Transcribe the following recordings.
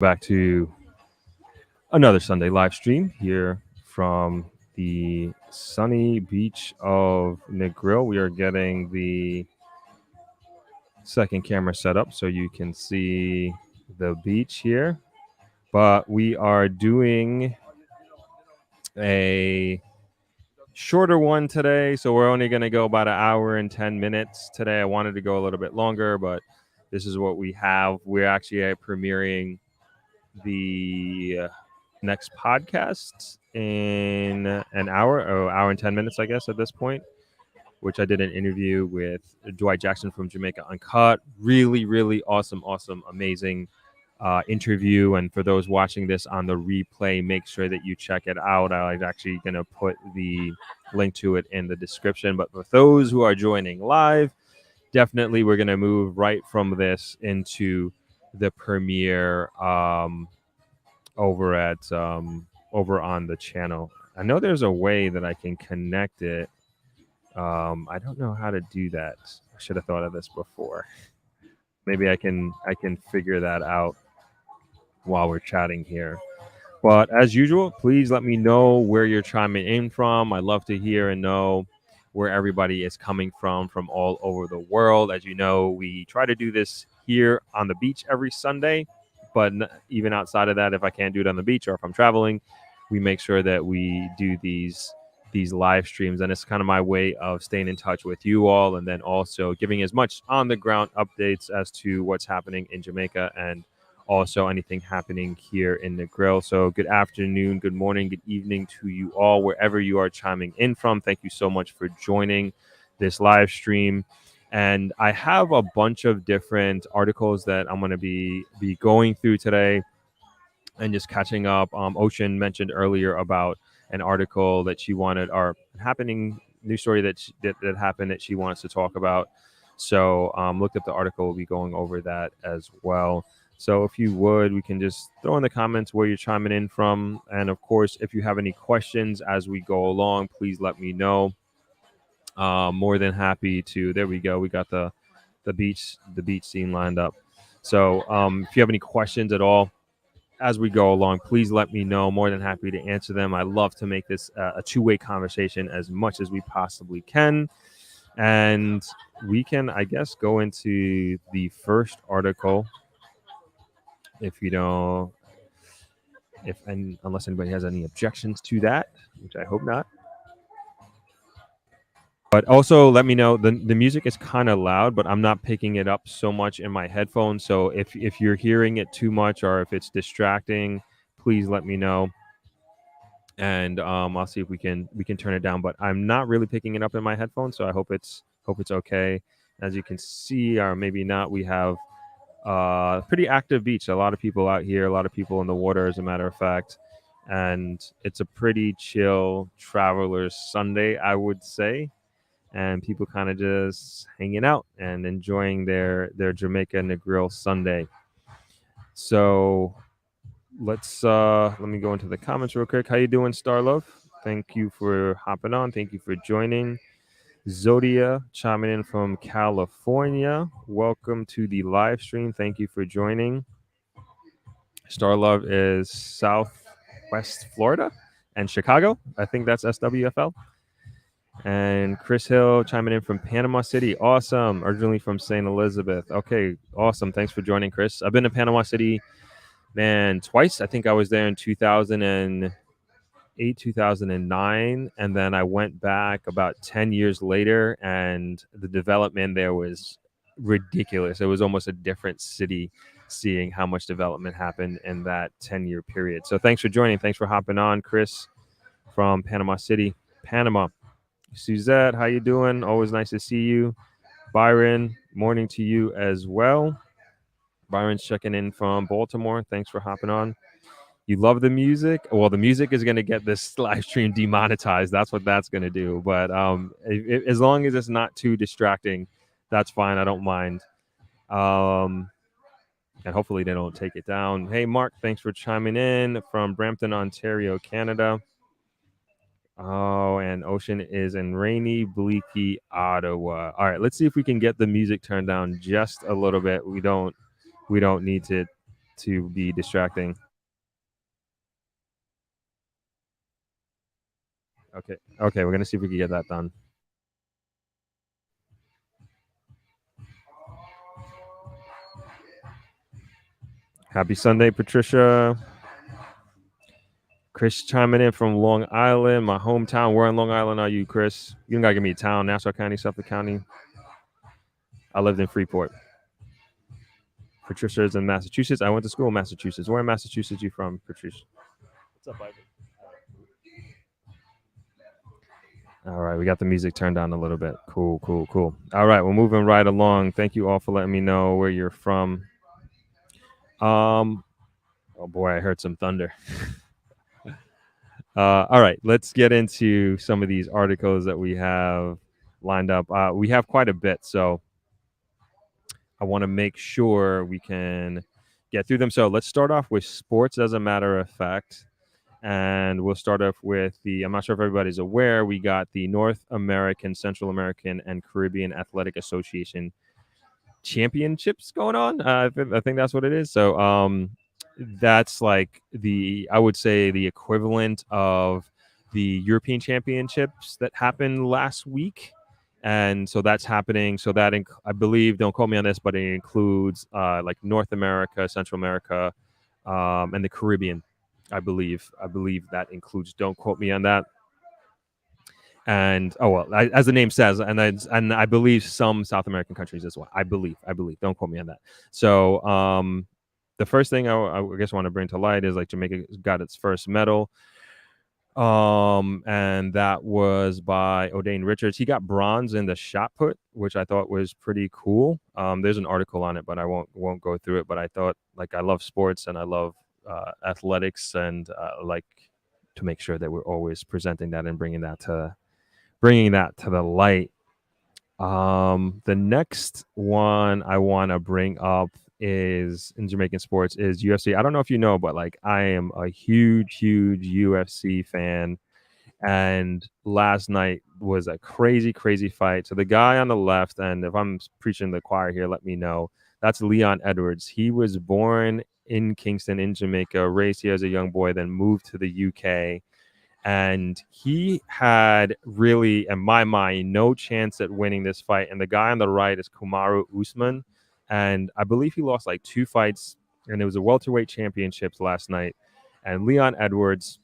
Back to another Sunday live stream here from the sunny beach of Negril. We are getting the second camera set up so you can see the beach here. But we are doing a shorter one today. So we're only going to go about an hour and 10 minutes today. I wanted to go a little bit longer, but this is what we have. We're actually premiering the next podcast in an hour or hour and 10 minutes, I guess, at this point, which I did an interview with Dwight Jackson from Jamaica Uncut. Really, really awesome, amazing interview. And for those watching this on the replay, make sure that you check it out. I'm actually going to put the link to it in the description. But for those who are joining live, definitely we're going to move right from this into the premiere over on the channel. I know there's a way that I can connect it. I don't know how to do that. I should have thought of this before. Maybe I can figure that out while we're chatting here. But as usual, please let me know where you're chiming in from. I love to hear and know where everybody is coming from all over the world. As you know, we try to do this here on the beach every Sunday. But even outside of that, if I can't do it on the beach or if I'm traveling, we make sure that we do these live streams. And it's kind of my way of staying in touch with you all, and then also giving as much on the ground updates as to what's happening in Jamaica and also anything happening here in the grill. So good afternoon, good morning, good evening to you all, wherever you are chiming in from. Thank you so much for joining this live stream. And I have a bunch of different articles that I'm going to be going through today and just catching up. Ocean mentioned earlier about an article that she wanted, or happening news story that happened that she wants to talk about. So looked up the article. We'll be going over that as well. So if you would, we can just throw in the comments where you're chiming in from. And of course, if you have any questions as we go along, please let me know. More than happy to. There we go. We got the beach scene lined up. So if you have any questions at all as we go along, please let me know. More than happy to answer them. I love to make this a two-way conversation as much as we possibly can. And we can, I guess, go into the first article. Unless anybody has any objections to that, which I hope not. But also let me know, the music is kind of loud, but I'm not picking it up so much in my headphones. So if you're hearing it too much or if it's distracting, please let me know. And I'll see if we can turn it down. But I'm not really picking it up in my headphones, so I hope it's okay. As you can see, or maybe not, we have pretty active beach. A lot of people out here, a lot of people in the water, as a matter of fact. And it's a pretty chill traveler's Sunday, I would say. And people kind of just hanging out and enjoying their Jamaica Negril Sunday. So let me go into the comments real quick. How you doing, Starlove? Thank you for hopping on. Thank you for joining. Zodia chiming in from California. Welcome to the live stream. Thank you for joining. Starlove is Southwest Florida and Chicago. I think that's SWFL. And Chris Hill chiming in from Panama City. Awesome. Originally from St. Elizabeth. Okay, awesome. Thanks for joining, Chris. I've been to Panama City, man, twice. I think I was there in 2008, 2009. And then I went back about 10 years later, and the development there was ridiculous. It was almost a different city, seeing how much development happened in that 10-year period. So thanks for joining. Thanks for hopping on, Chris from Panama City, Panama. Suzette, how you doing? Always nice to see you. Byron, morning to you as well. Byron's checking in from Baltimore. Thanks for hopping on. You love the music? Well, the music is going to get this live stream demonetized. That's what that's going to do. But as long as it's not too distracting, that's fine. I don't mind. And hopefully they don't take it down. Hey, Mark, thanks for chiming in from Brampton, Ontario, Canada. Oh, and Ocean is in rainy, bleaky Ottawa. All right, let's see if we can get the music turned down just a little bit. We don't need to to be distracting. Okay, we're gonna see if we can get that done. Happy Sunday, Patricia. Chris chiming in from Long Island, my hometown. Where in Long Island are you, Chris? You don't gotta give me a town. Nassau County, Suffolk County. I lived in Freeport. Patricia is in Massachusetts. I went to school in Massachusetts. Where in Massachusetts you from, Patricia? What's up, Ivan? All right, we got the music turned down a little bit. Cool. All right, we're moving right along. Thank you all for letting me know where you're from. Oh boy, I heard some thunder. All right, let's get into some of these articles that we have lined up. We have quite a bit, so I want to make sure we can get through them. So let's start off with sports as a matter of fact. And we'll start off with I'm not sure if everybody's aware, we got the North American, Central American, and Caribbean Athletic Association championships going on. I think that's what it is. So that's like I would say the equivalent of the European Championships that happened last week. And so that's happening. So that I believe, don't quote me on this, but it includes like North America, Central America, and the Caribbean. I believe that includes. Don't quote me on that. And as the name says, and I believe some South American countries as well. I believe. Don't quote me on that. So the first thing I guess I want to bring to light is like Jamaica got its first medal. And that was by O'Dane Richards. He got bronze in the shot put, which I thought was pretty cool. There's an article on it, but I won't go through it. But I thought, like, I love sports and I love athletics, and like to make sure that we're always presenting that and bringing that to the light. The next one I want to bring up is in Jamaican sports is UFC. I don't know if you know, but like I am a huge UFC fan. And last night was a crazy fight. So the guy on the left, and if I'm preaching the choir here, let me know. That's Leon Edwards. He was born in Kingston in Jamaica, raised here as a young boy, then moved to the UK. And he had really, in my mind, no chance at winning this fight. And the guy on the right is Kamaru Usman. And I believe he lost like 2 fights. And it was a welterweight championships last night. And Leon Edwards,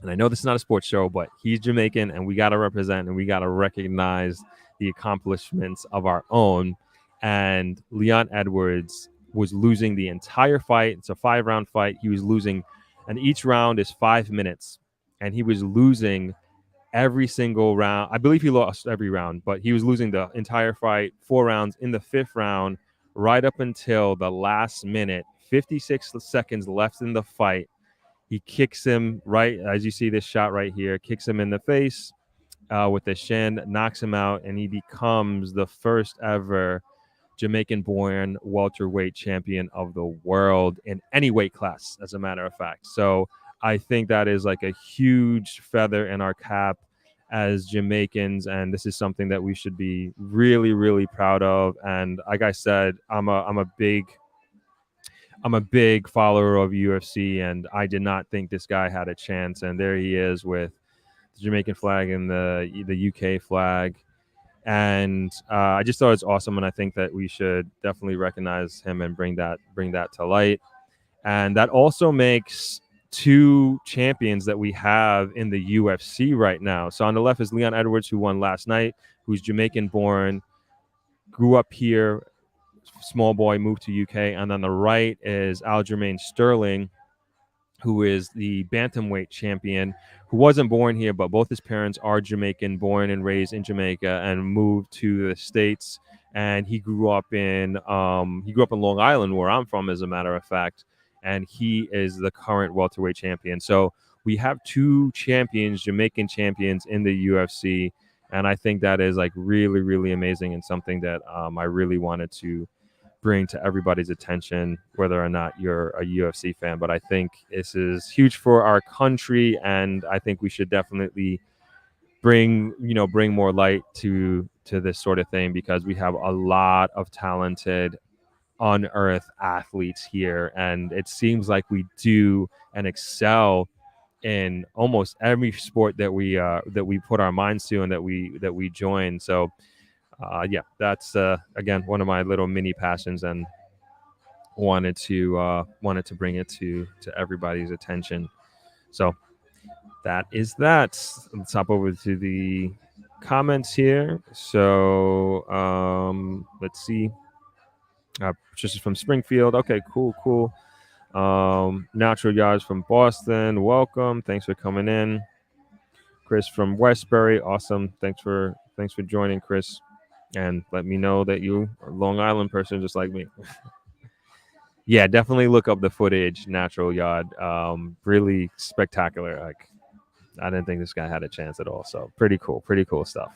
and I know this is not a sports show, but he's Jamaican, and we got to represent and we got to recognize the accomplishments of our own. And Leon Edwards was losing the entire fight. It's a 5-round fight. He was losing, and each round is 5 minutes. And he was losing every single round. I believe he lost every round, but he was losing the entire fight, 4 rounds. In the 5th round, right up until the last minute, 56 seconds left in the fight, he kicks him right, as you see this shot right here, kicks him in the face with the shin, knocks him out, and he becomes the first ever Jamaican-born welterweight champion of the world in any weight class, as a matter of fact. So I think that is like a huge feather in our cap as Jamaicans, and this is something that we should be really proud of. And like I said, I'm a big follower of UFC, and I did not think this guy had a chance. And there he is with the Jamaican flag and the UK flag. And I just thought it's awesome, and I think that we should definitely recognize him and bring that to light. And that also makes 2 champions that we have in the UFC right now. So on the left is Leon Edwards, who won last night, who's Jamaican-born, grew up here, small boy, moved to UK. And on the right is Aljamain Sterling, who is the bantamweight champion, who wasn't born here, but both his parents are Jamaican, born and raised in Jamaica, and moved to the States. And he grew up in Long Island, where I'm from, as a matter of fact. And he is the current welterweight champion. So we have 2 champions, Jamaican champions, in the UFC. And I think that is like really amazing, and something that I really wanted to bring to everybody's attention, whether or not you're a UFC fan. But I think this is huge for our country, and I think we should definitely bring more light to this sort of thing, because we have a lot of talented unearth athletes here, and it seems like we do and excel in almost every sport that we put our minds to and that we join. So yeah, that's again one of my little mini passions, and wanted to bring it to everybody's attention. So that is that. Let's hop over to the comments here. So let's see. Patricia's from Springfield. Okay, cool. Natural Yards from Boston. Welcome. Thanks for coming in. Chris from Westbury. Awesome. Thanks for joining, Chris. And let me know that you are a Long Island person just like me. Yeah, definitely look up the footage, Natural Yard. Really spectacular. Like, I didn't think this guy had a chance at all. So pretty cool stuff.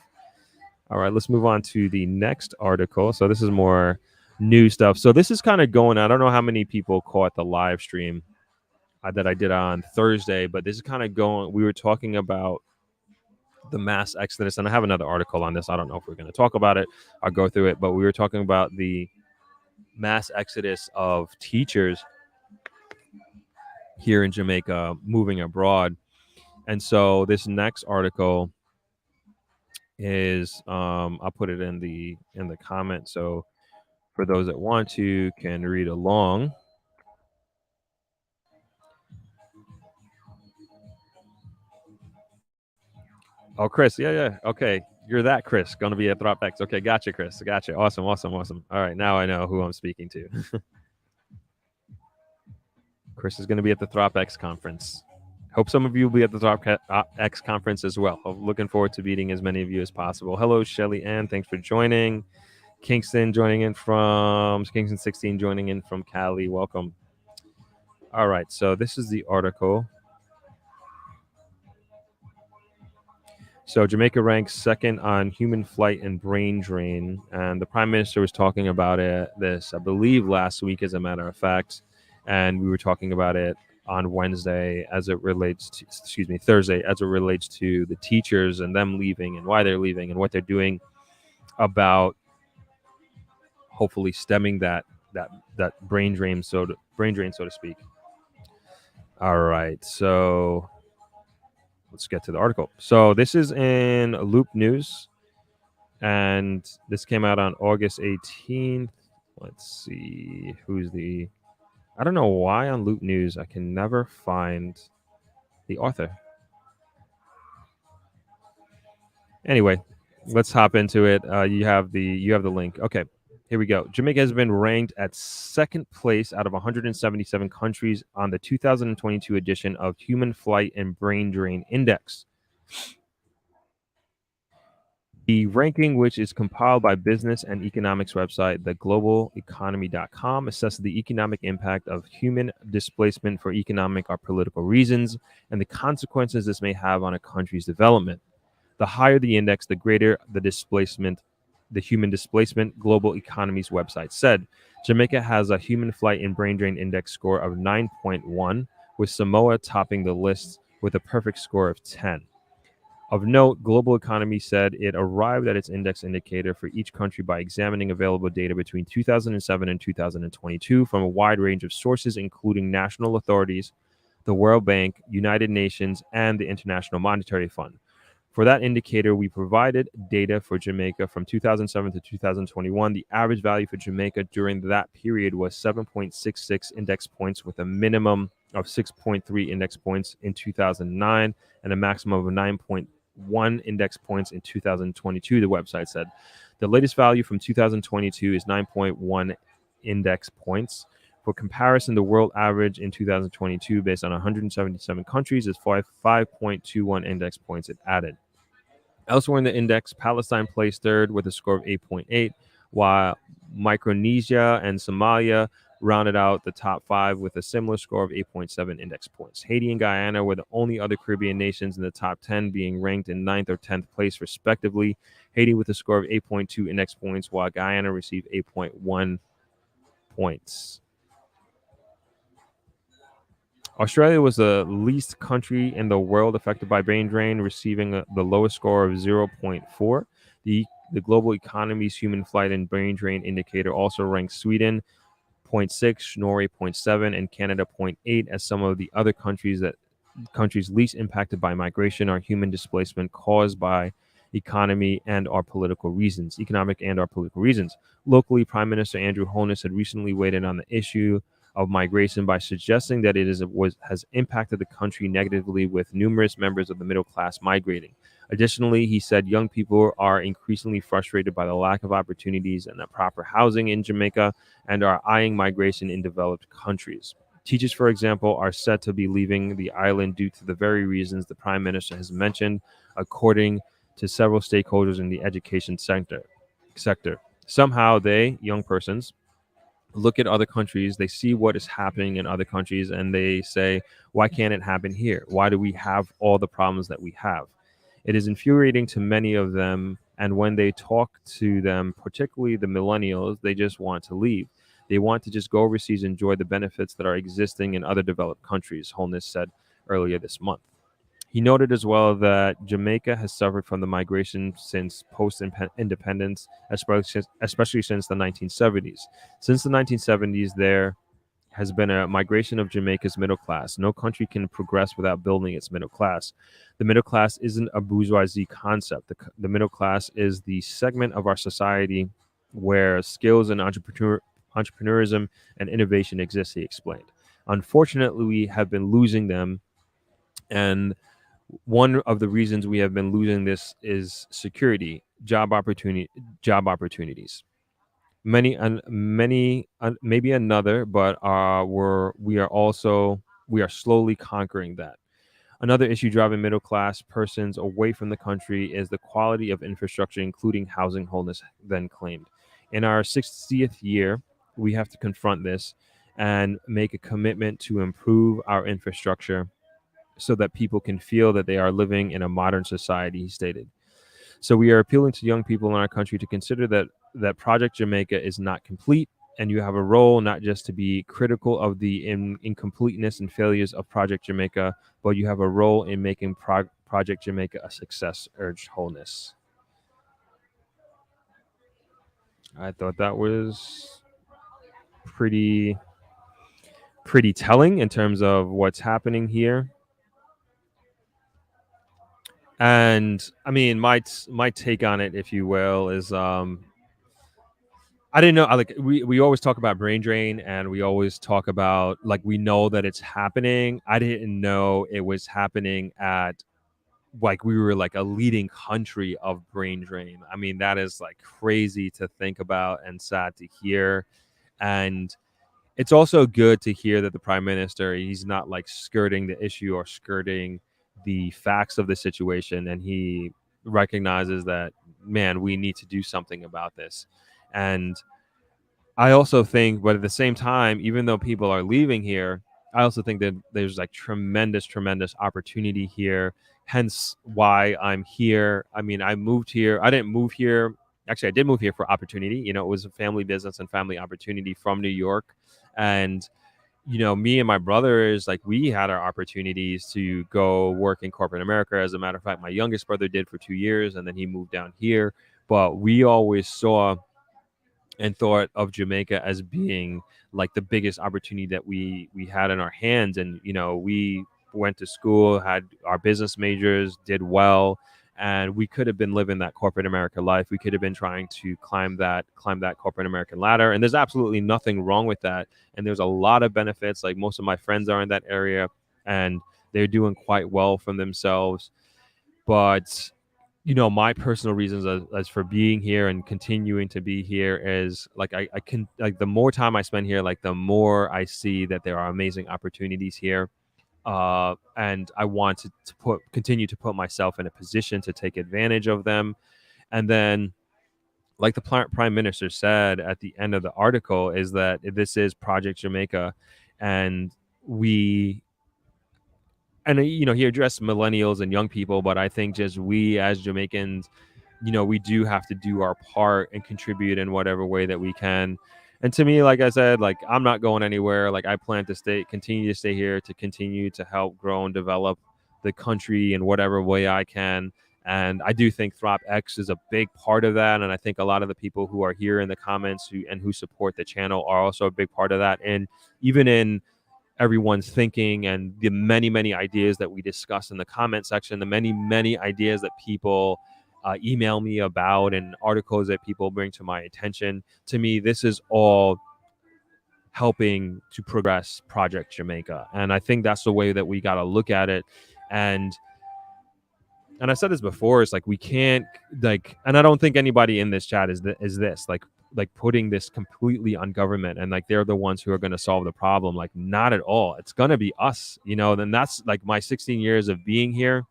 All right, let's move on to the next article. So this is more new stuff. So this is kind of going, I don't know how many people caught the live stream that I did on Thursday, but this is kind of going, we were talking about the mass exodus, and I have another article on this. I don't know if we're going to talk about it. I'll go through it, but we were talking about the mass exodus of teachers here in Jamaica moving abroad. And so this next article is I'll put it in the comment, so for those that want to can read along. Oh, Chris, yeah, okay, you're that Chris, gonna be at ThropX. Okay, gotcha, Chris, gotcha. Awesome. All right, now I know who I'm speaking to. Chris is gonna be at the ThropX conference. Hope some of you will be at the ThropX conference as well. I'm looking forward to meeting as many of you as possible. Hello, Shelly Ann, thanks for joining. Kingston 16 joining in from Cali. Welcome. All right, so this is the article. So Jamaica ranks second on human flight and brain drain, and the Prime Minister was talking about this, I believe, last week, as a matter of fact, and we were talking about it on Thursday, as it relates to the teachers and them leaving and why they're leaving and what they're doing about hopefully stemming that brain drain, so to speak. All right, so let's get to the article. So this is in Loop News, and this came out on August 18th. Let's see I don't know why on Loop News I can never find the author. Anyway, let's hop into it. You have the link. Okay, here we go. Jamaica has been ranked at second place out of 177 countries on the 2022 edition of Human Flight and Brain Drain Index. The ranking, which is compiled by business and economics website theglobaleconomy.com, assesses the economic impact of human displacement for economic or political reasons and the consequences this may have on a country's development. The higher the index, the greater the human displacement, Global Economy's website said. Jamaica has a human flight and brain drain index score of 9.1, with Samoa topping the list with a perfect score of 10. Of note, Global Economy said it arrived at its index indicator for each country by examining available data between 2007 and 2022 from a wide range of sources, including national authorities, the World Bank, United Nations, and the International Monetary Fund. For that indicator, we provided data for Jamaica from 2007 to 2021. The average value for Jamaica during that period was 7.66 index points, with a minimum of 6.3 index points in 2009 and a maximum of 9.1 index points in 2022, the website said. The latest value from 2022 is 9.1 index points. For comparison, the world average in 2022, based on 177 countries, is 5.21 index points it added. Elsewhere in the index, Palestine placed third with a score of 8.8, while Micronesia and Somalia rounded out the top five with a similar score of 8.7 index points. Haiti and Guyana were the only other Caribbean nations in the top 10, being ranked in 9th or 10th place, respectively. Haiti with a score of 8.2 index points, while Guyana received 8.1 points. Australia was the least country in the world affected by brain drain, receiving the lowest score of 0.4. The Global Economy's Human Flight and Brain Drain Indicator also ranks Sweden 0.6, Norway 0.7, and Canada 0.8 as some of the other countries least impacted by migration are human displacement caused by economic and our political reasons. Locally, Prime Minister Andrew Holness had recently weighed in on the issue of migration by suggesting that has impacted the country negatively with numerous members of the middle class migrating. Additionally, he said young people are increasingly frustrated by the lack of opportunities and the proper housing in Jamaica and are eyeing migration in developed countries. Teachers, for example, are said to be leaving the island due to the very reasons the Prime Minister has mentioned, according to several stakeholders in the education sector. Somehow they, young persons, look at other countries, they see what is happening in other countries, and they say, why can't it happen here? Why do we have all the problems that we have? It is infuriating to many of them, and when they talk to them, particularly the millennials, they just want to leave. They want to just go overseas and enjoy the benefits that are existing in other developed countries, Holness said earlier this month. He noted as well that Jamaica has suffered from the migration since post independence, especially since the 1970s. Since the 1970s, there has been a migration of Jamaica's middle class. No country can progress without building its middle class. The middle class isn't a bourgeoisie concept. The middle class is the segment of our society where skills and entrepreneurism and innovation exist, he explained. Unfortunately, we have been losing them, and one of the reasons we have been losing this is security, job opportunities. Maybe another, but we are slowly conquering that. Another issue driving middle class persons away from the country is the quality of infrastructure, including housing, Holness then claimed. In our 60th year, we have to confront this and make a commitment to improve our infrastructure so that people can feel that they are living in a modern society, he stated. So we are appealing to young people in our country to consider that Project Jamaica is not complete, and you have a role not just to be critical of the incompleteness and failures of Project Jamaica, but you have a role in making Project Jamaica a success, urged Holness. I thought that was pretty pretty telling in terms of what's happening here. And I mean, my take on it, if you will, is I didn't know. We always talk about brain drain, and we always talk about like we know that it's happening. I didn't know it was happening at like we were like a leading country of brain drain. I mean, that is like crazy to think about and sad to hear. And it's also good to hear that the prime minister, he's not like skirting the issue or skirting the facts of the situation, and he recognizes that, man, we need to do something about this. And I also think, but at the same time, even though people are leaving here, I also think that there's like tremendous opportunity here. Hence why I'm here. I mean, I moved here. I didn't move here. Actually, I did move here for opportunity. You know, it was a family business and family opportunity from New York. And, you know, me and my brothers, like we had our opportunities to go work in corporate America. As a matter of fact, my youngest brother did for 2 years, and then he moved down here. But we always saw and thought of Jamaica as being like the biggest opportunity that we had in our hands. And you know, we went to school, had our business majors, did well, and we could have been living that corporate America life. We could have been trying to climb that corporate American ladder, and there's absolutely nothing wrong with that. And there's a lot of benefits. Like most of my friends are in that area, and they're doing quite well from themselves. But you know, my personal reasons as for being here and continuing to be here is like I can like the more time I spend here, like the more I see that there are amazing opportunities here. And I want to continue to put myself in a position to take advantage of them. And then, like the prime minister said at the end of the article, is that this is Project Jamaica, and we and you know, he addressed millennials and young people, but I think just we as Jamaicans, you know, we do have to do our part and contribute in whatever way that we can. And to me, like I said, like I'm not going anywhere. Like I plan to continue to stay here to continue to help grow and develop the country in whatever way I can. And I do think Throp X is a big part of that. And I think a lot of the people who are here in the comments who support the channel are also a big part of that. And even in everyone's thinking and the many, many ideas that we discuss in the comment section, the many, many ideas that people email me about and articles that people bring to my attention. To me, this is all helping to progress Project Jamaica. And I think that's the way that we got to look at it. And I said this before, it's like we can't like, and I don't think anybody in this chat is this like putting this completely on government and like they're the ones who are going to solve the problem. Like not at all. It's going to be us, you know. Then that's like my 16 years of being here.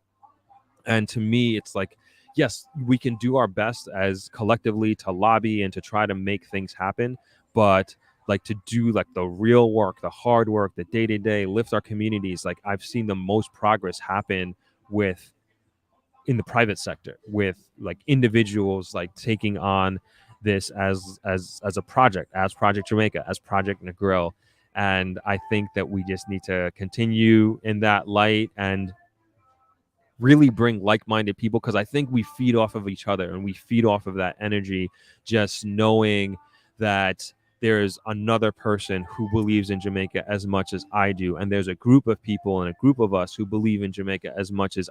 And to me, it's like, yes, we can do our best as collectively to lobby and to try to make things happen, but like to do like the real work, the hard work, the day to day, lift our communities. Like I've seen the most progress happen with in the private sector, with like individuals like taking on this as a project, as Project Jamaica, as Project Negril. And I think that we just need to continue in that light and really bring like-minded people, because I think we feed off of each other and we feed off of that energy, just knowing that there's another person who believes in Jamaica as much as I do, and there's a group of people and a group of us who believe in Jamaica as much as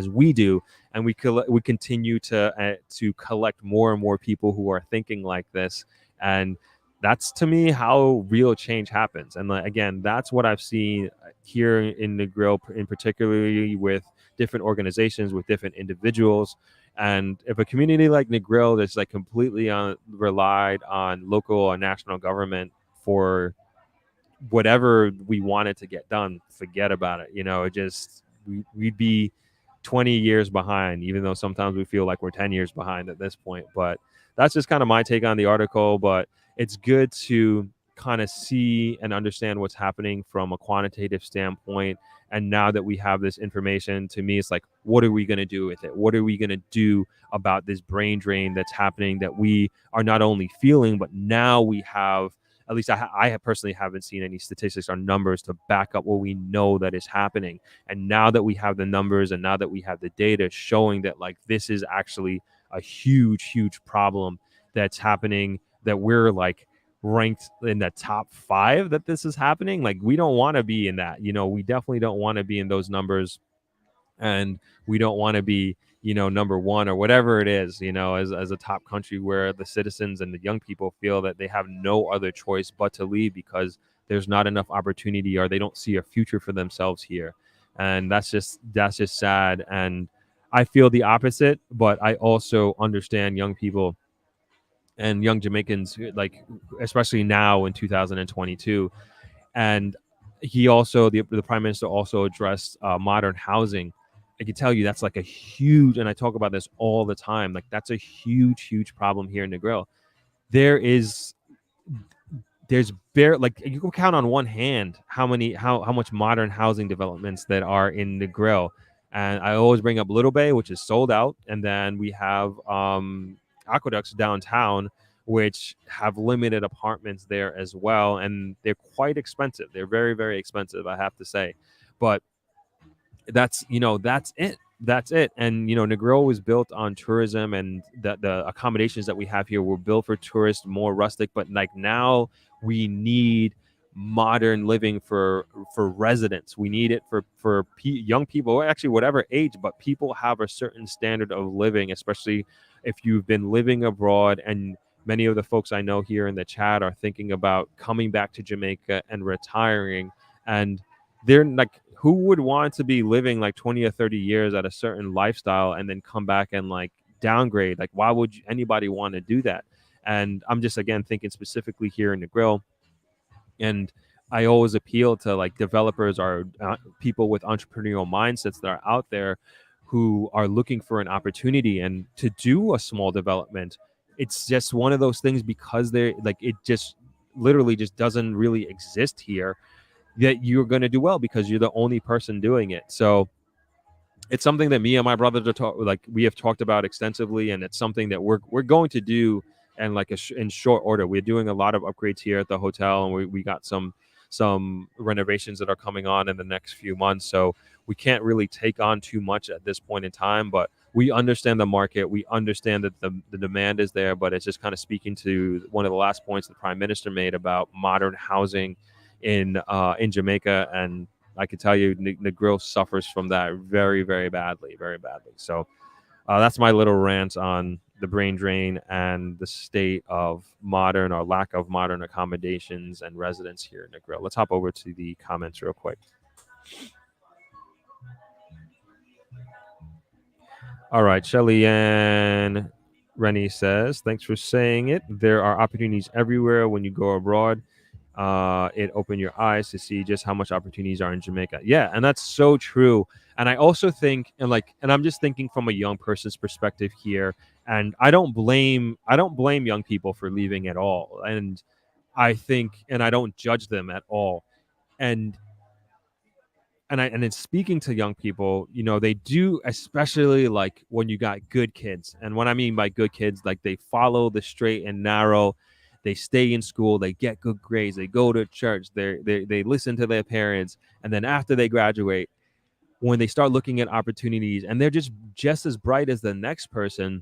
we do, and we continue to collect more and more people who are thinking like this. And that's to me how real change happens. And again, that's what I've seen here in Negril, in particularly with different organizations, with different individuals. And if a community like Negril that's like completely relied on local or national government for whatever we wanted to get done, forget about it. You know, it just we'd be 20 years behind, even though sometimes we feel like we're 10 years behind at this point. But that's just kind of my take on the article. But it's good to kind of see and understand what's happening from a quantitative standpoint. And now that we have this information, to me, it's like, what are we going to do with it? What are we going to do about this brain drain that's happening that we are not only feeling, but now we have, at least I have personally haven't seen any statistics or numbers to back up what we know that is happening. And now that we have the numbers and now that we have the data showing that like this is actually a huge, huge problem that's happening, that we're like ranked in the top 5 that this is happening. Like we don't want to be in that, you know, we definitely don't want to be in those numbers, and we don't want to be, you know, number 1 or whatever it is, you know, as a top country where the citizens and the young people feel that they have no other choice but to leave because there's not enough opportunity or they don't see a future for themselves here. And that's just sad. And I feel the opposite, but I also understand young people and young Jamaicans, like especially now in 2022. And he also, the prime minister also addressed modern housing. I can tell you that's like a huge, and I talk about this all the time, like that's a huge, huge problem here in Negril. There's bare, like you can count on one hand how much modern housing developments that are in Negril. And I always bring up Little Bay, which is sold out, and then we have Aqueducts downtown, which have limited apartments there as well, and they're quite expensive. They're very, very expensive, I have to say. But that's, you know, that's it. And you know, Negril was built on tourism, and the accommodations that we have here were built for tourists, more rustic. But like now we need modern living for residents. We need it for young people, actually whatever age, but people have a certain standard of living, especially if you've been living abroad. And many of the folks I know here in the chat are thinking about coming back to Jamaica and retiring. And they're like, who would want to be living like 20 or 30 years at a certain lifestyle and then come back and like downgrade? Like, why would anybody want to do that? And I'm just, again, thinking specifically here in Negril. And I always appeal to like developers or people with entrepreneurial mindsets that are out there who are looking for an opportunity and to do a small development. It's just one of those things, because they're like, it just literally just doesn't really exist here, that you're going to do well because you're the only person doing it. So it's something that me and my brothers are we have talked about extensively, and it's something that we're going to do. And like in short order, we're doing a lot of upgrades here at the hotel, and we got some renovations that are coming on in the next few months. So we can't really take on too much at this point in time, but we understand the market. We understand that the demand is there, but it's just kind of speaking to one of the last points the prime minister made about modern housing in Jamaica. And I can tell you, Negril suffers from that very, very badly, very badly. So that's my little rant on the brain drain and the state of modern or lack of modern accommodations and residents here in Negril. Let's hop over to the comments real quick. All right, Shelly Ann Rennie says, thanks for saying it. There are opportunities everywhere when you go abroad. It opened your eyes to see just how much opportunities are in Jamaica. Yeah, and that's so true. And I also think, and I'm just thinking from a young person's perspective here, and I don't blame young people for leaving at all. And I think, and I don't judge them at all. And and in speaking to young people, they do, especially like when you got good kids. And what I mean by good kids, like they follow the straight and narrow, they stay in school, they get good grades, they go to church, they listen to their parents, and then after they graduate, when they start looking at opportunities, and they're just as bright as the next person,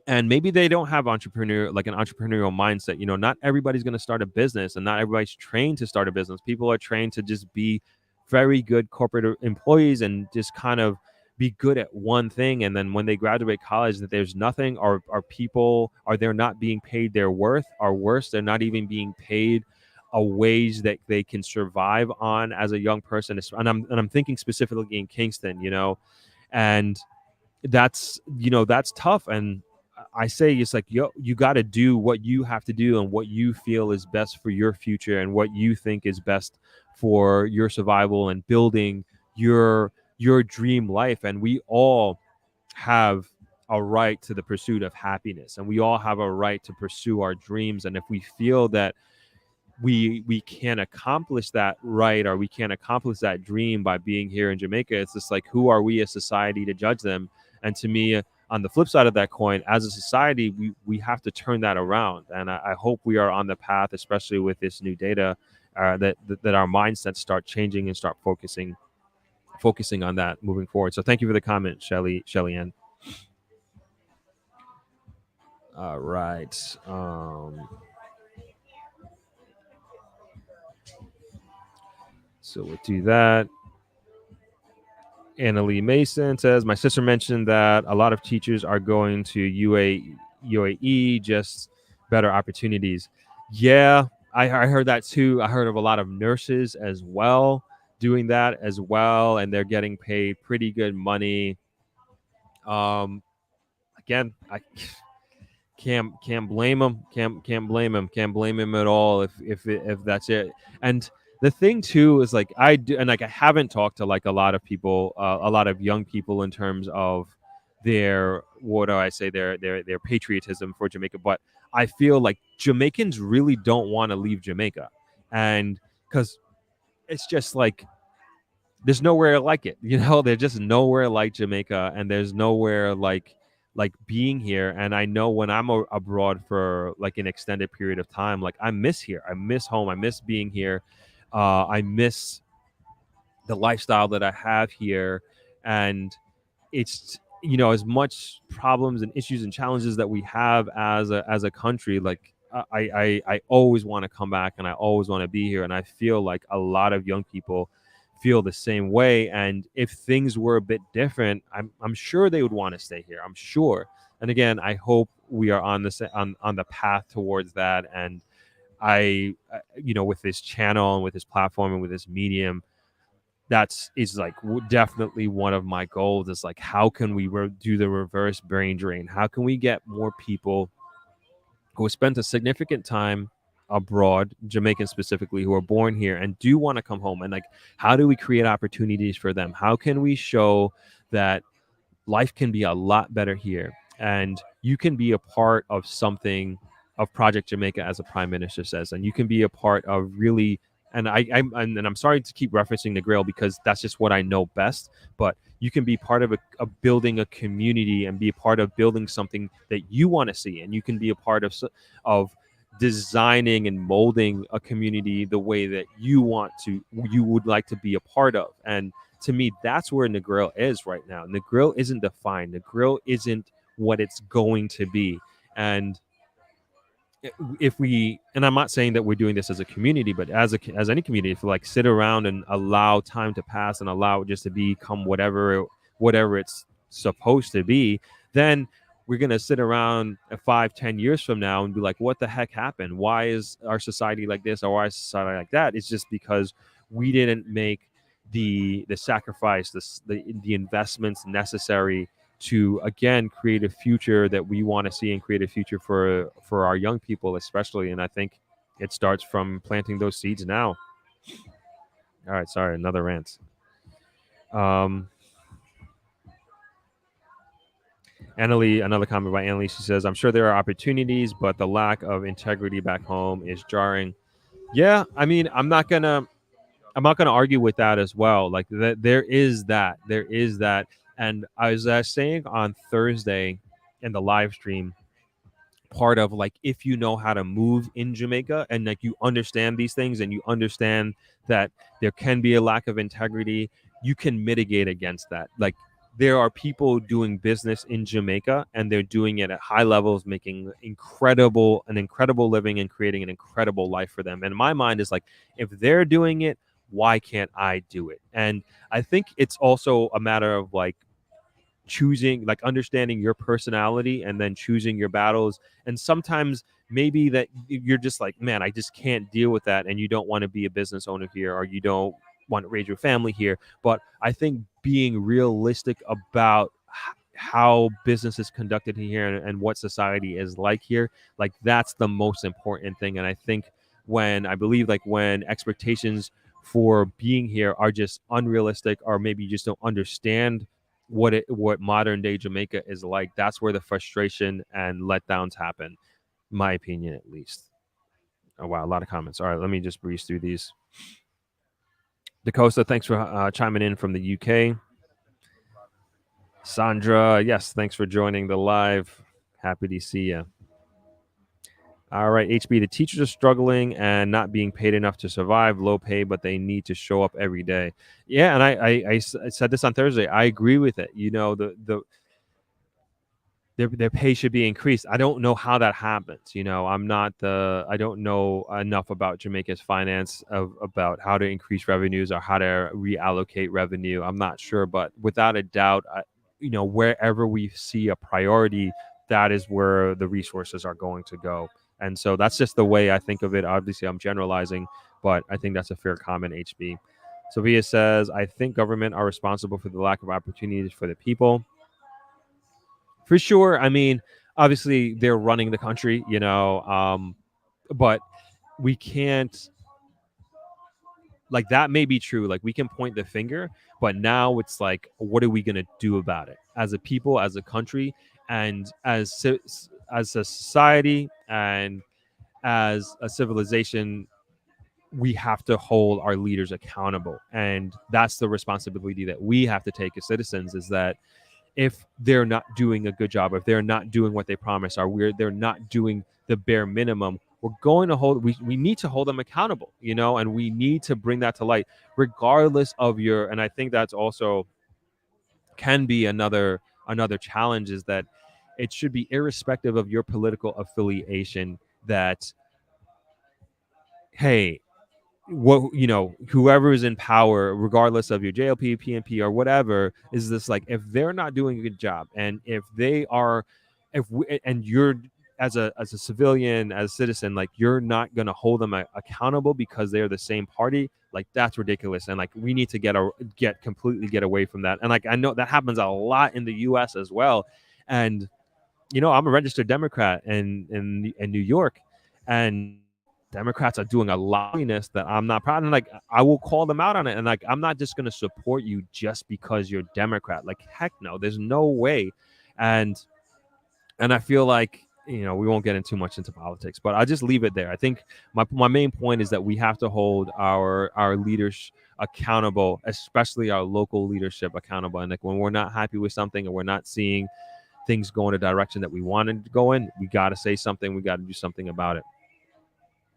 and maybe they don't have an entrepreneurial mindset. Not everybody's going to start a business, and not everybody's trained to start a business. People are trained to just be very good corporate employees and just kind of be good at one thing. And then when they graduate college, that there's nothing, or they're not being paid their worth, or worse, they're not even being paid a wage that they can survive on as a young person. And I'm thinking specifically in Kingston, and that's tough. And I say it's like, you got to do what you have to do and what you feel is best for your future and what you think is best for your survival and building your dream life. And we all have a right to the pursuit of happiness, and we all have a right to pursue our dreams. And if we feel that we can't accomplish that right, or we can't accomplish that dream by being here in Jamaica, it's just like, who are we as society to judge them? And to me, on the flip side of that coin, as a society, we have to turn that around. And I hope we are on the path, especially with this new data, that our mindsets start changing and start focusing on that moving forward. So thank you for the comment, Shelly Ann. All right. So we'll do that. Annalie Mason says, my sister mentioned that a lot of teachers are going to UAE, just better opportunities. Yeah, I heard that too. I heard of a lot of nurses as well doing that as well, and they're getting paid pretty good money. Again, I can't blame them. Can't blame him. Can't blame him at all if that's it. And the thing too is, like, I do, and like I haven't talked to like a lot of people, a lot of young people, in terms of their, what do I say, their patriotism for Jamaica. But I feel like Jamaicans really don't want to leave Jamaica, and because it's just like there's nowhere like it. There's just nowhere like Jamaica, and there's nowhere like being here. And I know when I'm abroad for like an extended period of time, like I miss here, I miss home, I miss being here, I miss the lifestyle that I have here. And it's, as much problems and issues and challenges that we have as a country, like I always want to come back, and I always want to be here. And I feel like a lot of young people feel the same way. And if things were a bit different, I'm sure they would want to stay here. I'm sure. And again, I hope we are on the path towards that. And I, with this channel and with this platform and with this medium, is like definitely one of my goals. Is like, how can we do the reverse brain drain? How can we get more people who have spent a significant time abroad, Jamaicans specifically, who are born here and do want to come home? And like, how do we create opportunities for them? How can we show that life can be a lot better here, and you can be a part of something, of Project Jamaica, as a prime minister says, and you can be a part of really. And I'm sorry to keep referencing the Negril, because that's just what I know best. But you can be part of building a community, and be a part of building something that you want to see, and you can be a part of designing and molding a community the way that you would like to be a part of. And to me, that's where Negril is right now. Negril isn't defined. Negril isn't what it's going to be. And if we, and I'm not saying that we're doing this as a community, but as any community, if we like sit around and allow time to pass and allow it just to become whatever it's supposed to be, then we're gonna sit around 5-10 years from now and be like, what the heck happened? Why is our society like this, or why is society like that? It's just because we didn't make the sacrifice, the investments necessary to again create a future that we want to see and create a future for our young people especially. And I think it starts from planting those seeds now. All right, sorry, another rant. Annalie, another comment by Annalie. She says, I'm sure there are opportunities, but the lack of integrity back home is jarring. Yeah, I mean, I'm not gonna argue with that as well. Like there is that. And I was saying on Thursday in the live stream, part of like if you know how to move in Jamaica and like you understand these things and you understand that there can be a lack of integrity, you can mitigate against that. Like there are people doing business in Jamaica and they're doing it at high levels, making an incredible living and creating an incredible life for them. And my mind is like, if they're doing it, why can't I do it? And I think it's also a matter of like choosing, like understanding your personality and then choosing your battles. And sometimes maybe that you're just like, man, I just can't deal with that, and you don't want to be a business owner here, or you don't want to raise your family here. But I think being realistic about how business is conducted here and what society is like here, like that's the most important thing. And I think when expectations for being here are just unrealistic, or maybe you just don't understand what modern day Jamaica is like, that's where the frustration and letdowns happen, my opinion at least. Oh wow, a lot of comments. All right, let me just breeze through these. DaCosta, thanks for chiming in from the UK. Sandra, yes, thanks for joining the live. Happy to see you. All right, HB, the teachers are struggling and not being paid enough to survive, low pay, but they need to show up every day. Yeah, and I said this on Thursday. I agree with it. You know, their pay should be increased. I don't know how that happens. You know, I don't know enough about Jamaica's finance about how to increase revenues or how to reallocate revenue. I'm not sure, but without a doubt, wherever we see a priority, that is where the resources are going to go. And so that's just the way I think of it. Obviously, I'm generalizing, but I think that's a fair comment, HB. Sophia says, I think government are responsible for the lack of opportunities for the people. For sure. I mean, obviously they're running the country, but we can't, like, that may be true. Like, we can point the finger, but now it's like, what are we going to do about it as a people, as a country, and as a society, and as a civilization? We have to hold our leaders accountable, and that's the responsibility that we have to take as citizens, is that if they're not doing a good job, if they're not doing what they promise, or they're not doing the bare minimum, we're going to we need to hold them accountable, and we need to bring that to light, regardless of and I think that's also can be another challenge, is that it should be irrespective of your political affiliation, that, hey, whoever is in power, regardless of your JLP, PNP, or whatever, is this like, if they're not doing a good job, and if they are, and you're as a civilian, as a citizen, like, you're not going to hold them accountable because they're the same party, like, that's ridiculous. And like, we need to get away from that. And like, I know that happens a lot in the US as well. And I'm a registered Democrat in New York, and Democrats are doing a lot of that I'm not proud of. And like, I will call them out on it. And like, I'm not just going to support you just because you're Democrat. Like, heck no, there's no way. And I feel like, we won't get too much into politics, but I'll just leave it there. I think my main point is that we have to hold our leaders accountable, especially our local leadership accountable. And like, when we're not happy with something and we're not seeing things go in a direction that we wanted to go in, we got to say something. We got to do something about it.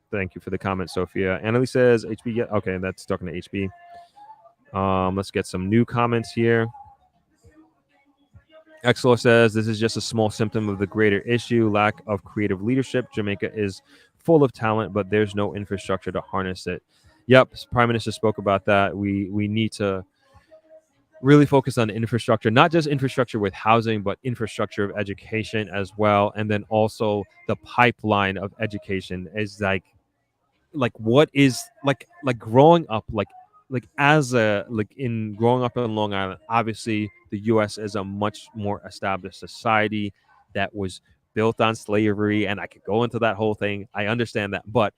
Thank you for the comment, Sophia. Annalie says, HB, okay, that's talking to HB. Let's get some new comments here. Exlo says this is just a small symptom of the greater issue: lack of creative leadership. Jamaica is full of talent, but there's no infrastructure to harness it. Yep, Prime Minister spoke about that. We need to really focus on infrastructure, not just infrastructure with housing, but infrastructure of education as well. And then also the pipeline of education is like what is like growing up like as a like in growing up in Long Island. Obviously, the U.S. is a much more established society that was built on slavery, and I could go into that whole thing. I understand that, but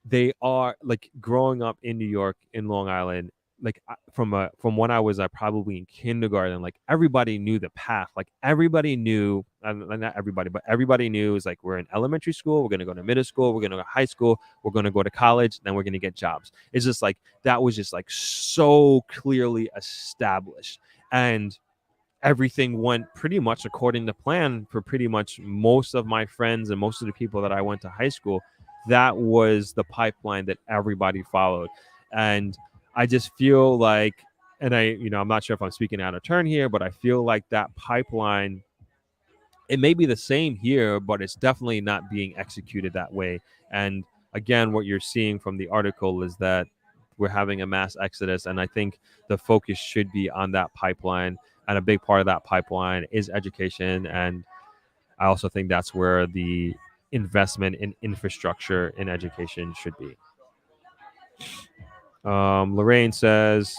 they are like growing up in New York, in Long Island, like from when I was probably in kindergarten, like everybody knew the path. Like everybody knew, not everybody, but everybody knew is like we're in elementary school, we're gonna go to middle school, we're gonna go to high school, we're gonna go to college, then we're gonna get jobs. It's just like that was just like so clearly established, and everything went pretty much according to plan for pretty much most of my friends and most of the people that I went to high school. That was the pipeline that everybody followed. And I just feel like, and I'm not sure if I'm speaking out of turn here, but I feel like that pipeline, it may be the same here, but it's definitely not being executed that way. And again, what you're seeing from the article is that we're having a mass exodus, and I think the focus should be on that pipeline. And a big part of that pipeline is education, and I also think that's where the investment in infrastructure in education should be. Lorraine says,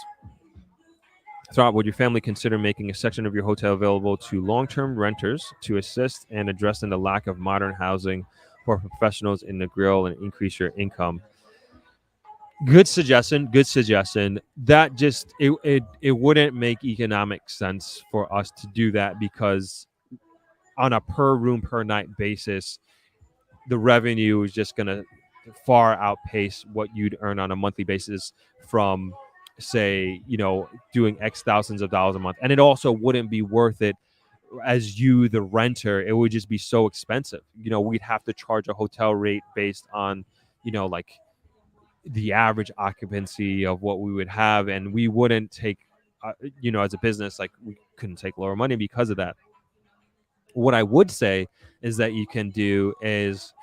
Thought, would your family consider making a section of your hotel available to long-term renters to assist and addressing the lack of modern housing for professionals in Negril and increase your income? Good suggestion. Good suggestion. That just it wouldn't make economic sense for us to do that because on a per room per night basis, the revenue is just going to far outpace what you'd earn on a monthly basis from, say, doing X thousands of dollars a month. And it also wouldn't be worth it as you, the renter. It would just be so expensive. We'd have to charge a hotel rate based on, like the average occupancy of what we would have. And we wouldn't take, as a business, like we couldn't take lower money because of that. What I would say is that you can do is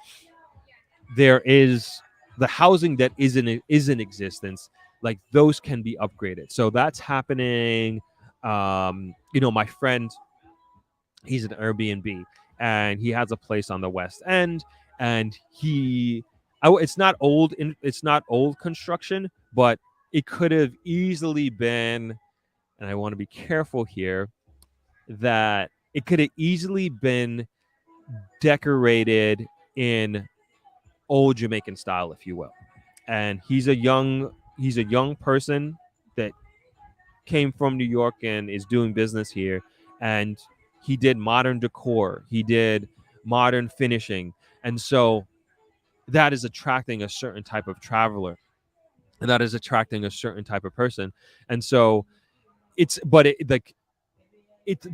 there is the housing that is in existence, like those can be upgraded. So that's happening. My friend, he's an Airbnb, and he has a place on the West End, and it's not old construction, but it could have easily been, and I want to be careful here, that it could have easily been decorated in old Jamaican style, if you will. And he's a young person that came from New York and is doing business here. And he did modern decor, he did modern finishing, and so that is attracting a certain type of traveler, and that is attracting a certain type of person. And so the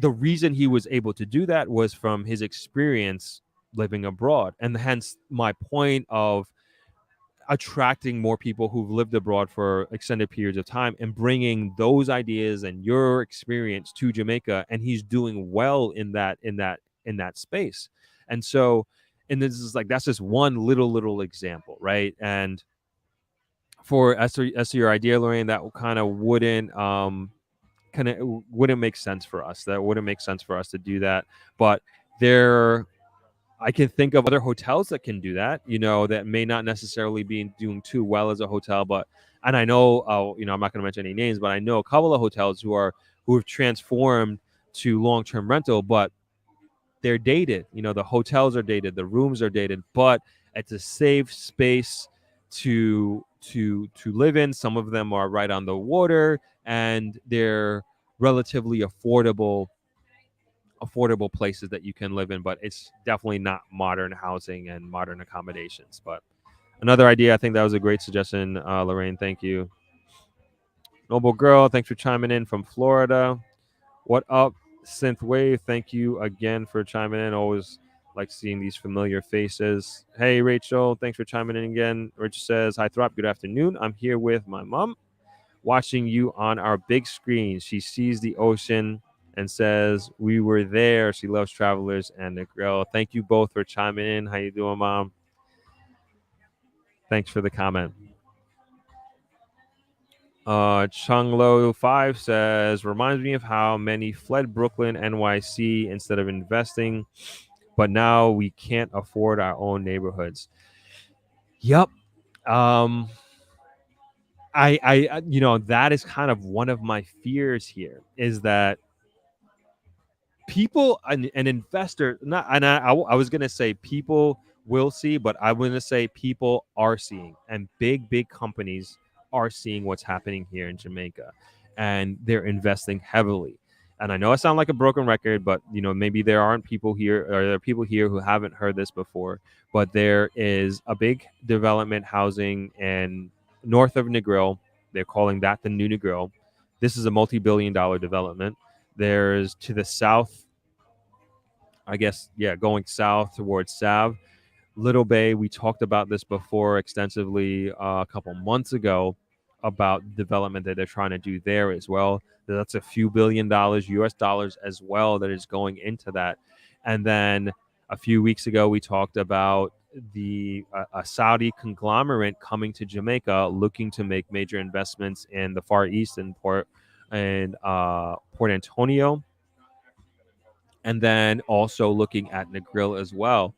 reason he was able to do that was from his experience living abroad, and hence my point of attracting more people who've lived abroad for extended periods of time and bringing those ideas and your experience to Jamaica. And he's doing well in that space. And so, and this is like, that's just one little example, right? And as to your idea, Lorraine, that kind of wouldn't make sense for us. That wouldn't make sense for us to do that. But I can think of other hotels that can do that, that may not necessarily be doing too well as a hotel, and I know, I'm not going to mention any names, but I know a couple of hotels who have transformed to long-term rental, but they're dated. The hotels are dated, the rooms are dated, but it's a safe space to live in. Some of them are right on the water, and they're relatively affordable places that you can live in, but it's definitely not modern housing and modern accommodations. But another idea, I think that was a great suggestion, Lorraine. Thank you. Noble Girl, thanks for chiming in from Florida. What up, Synth Wave? Thank you again for chiming in. Always like seeing these familiar faces. Hey, Rachel, thanks for chiming in again. Rachel says, hi, Throp. Good afternoon. I'm here with my mom. watching you on our big screen. She sees the ocean and says we were there. She loves travelers and Negril. Thank you both for chiming in. How you doing, Mom? Thanks for the comment. Chunglo5 says, reminds me of how many fled Brooklyn, NYC instead of investing, but now we can't afford our own neighborhoods. Yep. Um, that is kind of one of my fears here is that people, an investor, not, and I was going to say people will see, but I'm going to say people are seeing, and big companies are seeing what's happening here in Jamaica, and they're investing heavily. And I know I sound like a broken record, but maybe there aren't people here, or there are people here who haven't heard this before. But there is a big development housing in north of Negril. They're calling that the new Negril. This is a multi-billion-dollar development. There's to the south, I guess, going south towards Sav, Little Bay. We talked about this before extensively a couple months ago about development that they're trying to do there as well. That's a few $1 billion US dollars as well that is going into that. And then a few weeks ago, we talked about a Saudi conglomerate coming to Jamaica looking to make major investments in the Far East and Port Antonio, and then also looking at Negril as well.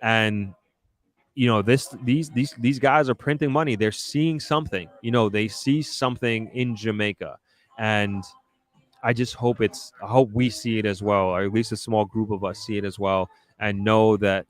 And these guys are printing money. They're seeing something. They see something in Jamaica, and I hope we see it as well, or at least a small group of us see it as well, and know the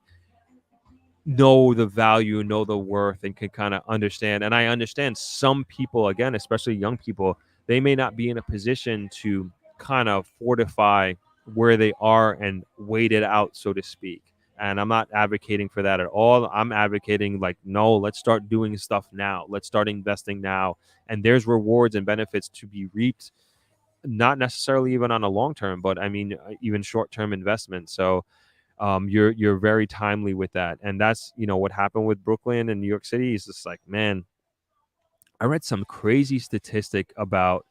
value, know the worth, and can kind of understand. And I understand some people, again, especially young people, they may not be in a position to kind of fortify where they are and wait it out, so to speak. And I'm not advocating for that at all. I'm advocating no, let's start doing stuff now. Let's start investing now. And there's rewards and benefits to be reaped, not necessarily even on a long term, but I mean, even short term investment. So you're very timely with that. And that's, what happened with Brooklyn and New York City is just man, I read some crazy statistic about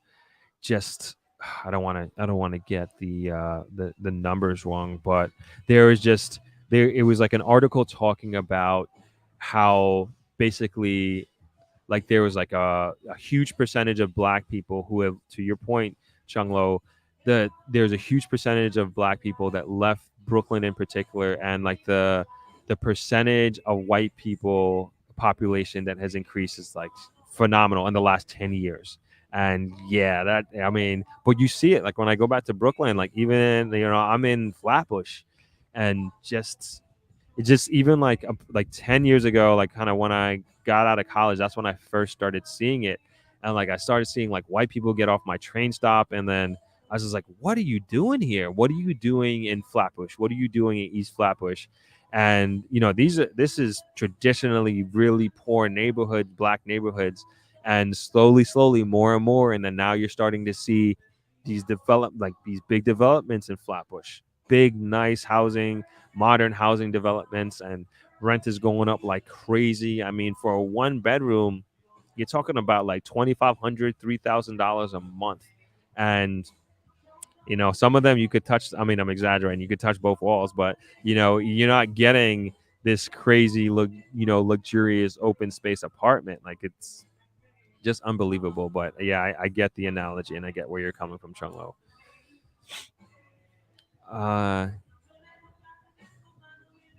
just, I don't want to get the numbers wrong, but there is just it was like an article talking about how basically there was a huge percentage of black people who have, to your point, Chunglo, there's a huge percentage of black people that left Brooklyn in particular, and the percentage of white people population that has increased is phenomenal in the last 10 years. And but you see it when I go back to Brooklyn, even I'm in Flatbush, and just even 10 years ago, kind of when I got out of college, that's when I first started seeing it. And I started seeing white people get off my train stop, and then I was just what are you doing here? What are you doing in Flatbush? What are you doing in East Flatbush? And this is traditionally really poor neighborhoods, black neighborhoods, and slowly more and more, and then now you're starting to see these these big developments in Flatbush, big nice housing, modern housing developments, and rent is going up like crazy. I mean, for a 1 bedroom, you're talking about $2,500, $3,000 a month. And some of them you could touch. I mean, I'm exaggerating, you could touch both walls, but you're not getting this crazy luxurious open space apartment. It's just unbelievable. But yeah, I get the analogy, and I get where you're coming from, Chunglo.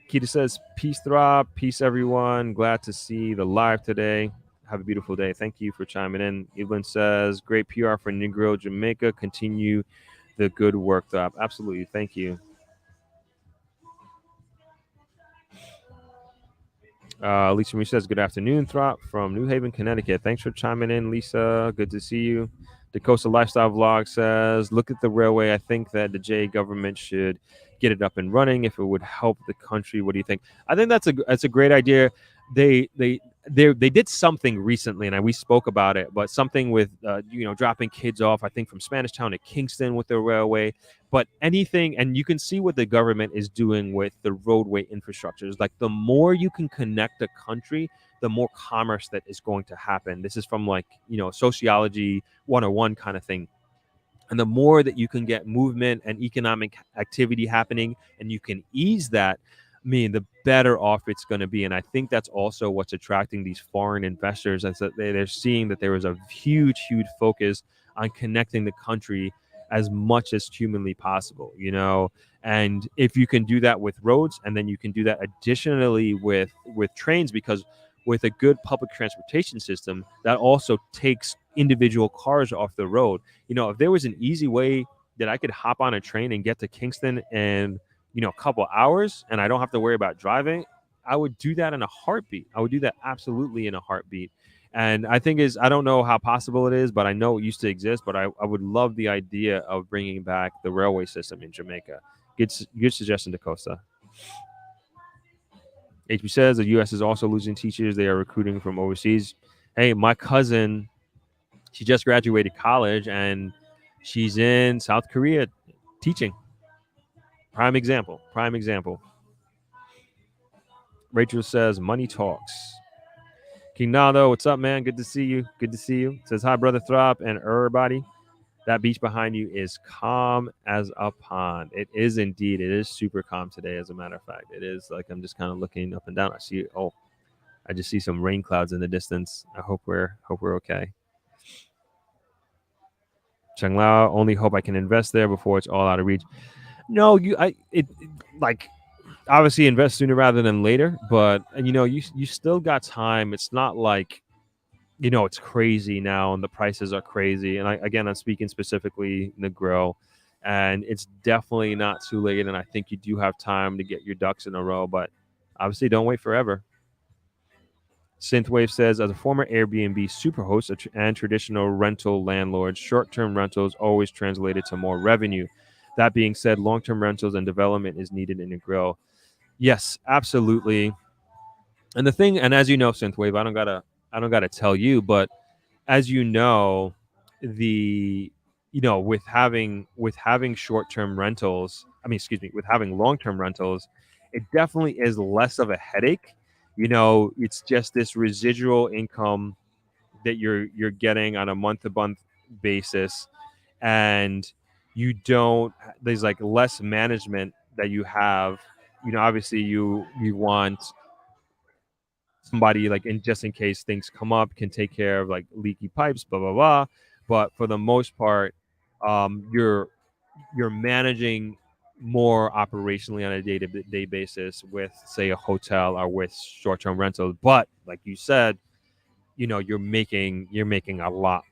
Kita says, peace, Throb. Peace, everyone. Glad to see the live today. Have a beautiful day. Thank you for chiming in. Evelyn says, great PR for Negril, Jamaica. Continue the good work, Throb. Absolutely. Thank you. Lisa Marie says, good afternoon, Throp from New Haven, Connecticut. Thanks for chiming in, Lisa. Good to see you. The Coastal Lifestyle Vlog says, look at the railway. I think that the J government should get it up and running if it would help the country. What do you think? I think that's a great idea. They did something recently, and we spoke about it, but something with dropping kids off, I think from Spanish Town to Kingston with the railway. But anything, and you can see what the government is doing with the roadway infrastructures. The more you can connect the country, the more commerce that is going to happen. This is from like, sociology 101 kind of thing. And the more that you can get movement and economic activity happening and you can ease that, I mean, the better off it's going to be. And I think that's also what's attracting these foreign investors, is that they're seeing that there is a huge, huge focus on connecting the country as much as humanly possible, and if you can do that with roads, and then you can do that additionally with trains, because with a good public transportation system, that also takes individual cars off the road. If there was an easy way that I could hop on a train and get to Kingston in, a couple hours, and I don't have to worry about driving, I would do that in a heartbeat. I would do that absolutely in a heartbeat. And I think I don't know how possible it is, but I know it used to exist. But I would love the idea of bringing back the railway system in Jamaica. Good suggestion, DaCosta. HB says the U.S. is also losing teachers. They are recruiting from overseas. Hey, my cousin, she just graduated college and she's in South Korea teaching. Prime example. Rachel says money talks. King Naldo, what's up, man? Good to see you. Says hi, brother Throp and everybody. That beach behind you is calm as a pond. It is indeed. It is super calm today, as a matter of fact. It is like I'm just kind of looking up and down. I just see some rain clouds in the distance. I hope we're okay. Cheng Lao, only hope I can invest there before it's all out of reach. No, obviously invest sooner rather than later, but you still got time. It's not like it's crazy now and the prices are crazy. And I'm speaking specifically Negril, and it's definitely not too late. And I think you do have time to get your ducks in a row, but obviously don't wait forever. Synthwave says, as a former Airbnb superhost and traditional rental landlord, short-term rentals always translated to more revenue. That being said, long-term rentals and development is needed in Negril. Yes, absolutely. And as you know, Synthwave, I don't gotta tell you, but as you know, with having short-term rentals, with having long-term rentals, it definitely is less of a headache. It's just this residual income that you're getting on a month-to-month basis, and there's like less management that you have. Obviously you want somebody, like, just in case things come up, can take care of like leaky pipes, blah blah blah. But for the most part, you're managing more operationally on a day-to-day basis with, say, a hotel or with short-term rentals. But like you said, you're making a lot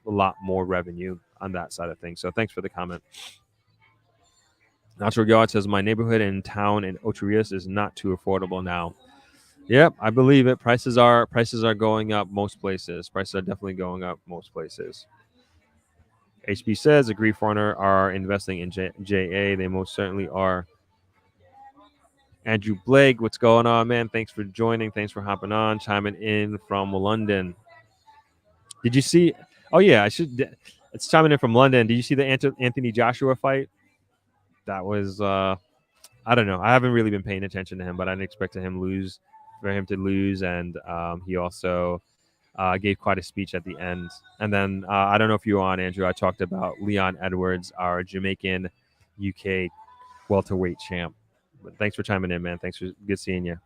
more revenue on that side of things. So thanks for the comment. Natural God says, my neighborhood in town in Ocho Rios is not too affordable now. Yep, I believe it. Prices are going up most places. Prices are definitely going up most places. HB says, agree, foreigner are investing in JA. They most certainly are. Andrew Blake, what's going on, man? Thanks for joining. Thanks for hopping on, chiming in from London. Did you see? Oh yeah, it's chiming in from London. Did you see the Anthony Joshua fight? That was I don't know. I haven't really been paying attention to him, but I didn't expect for him to lose, and he also gave quite a speech at the end. And then I don't know if you were on, Andrew. I talked about Leon Edwards, our Jamaican UK welterweight champ. But thanks for chiming in, man. Thanks for good seeing you.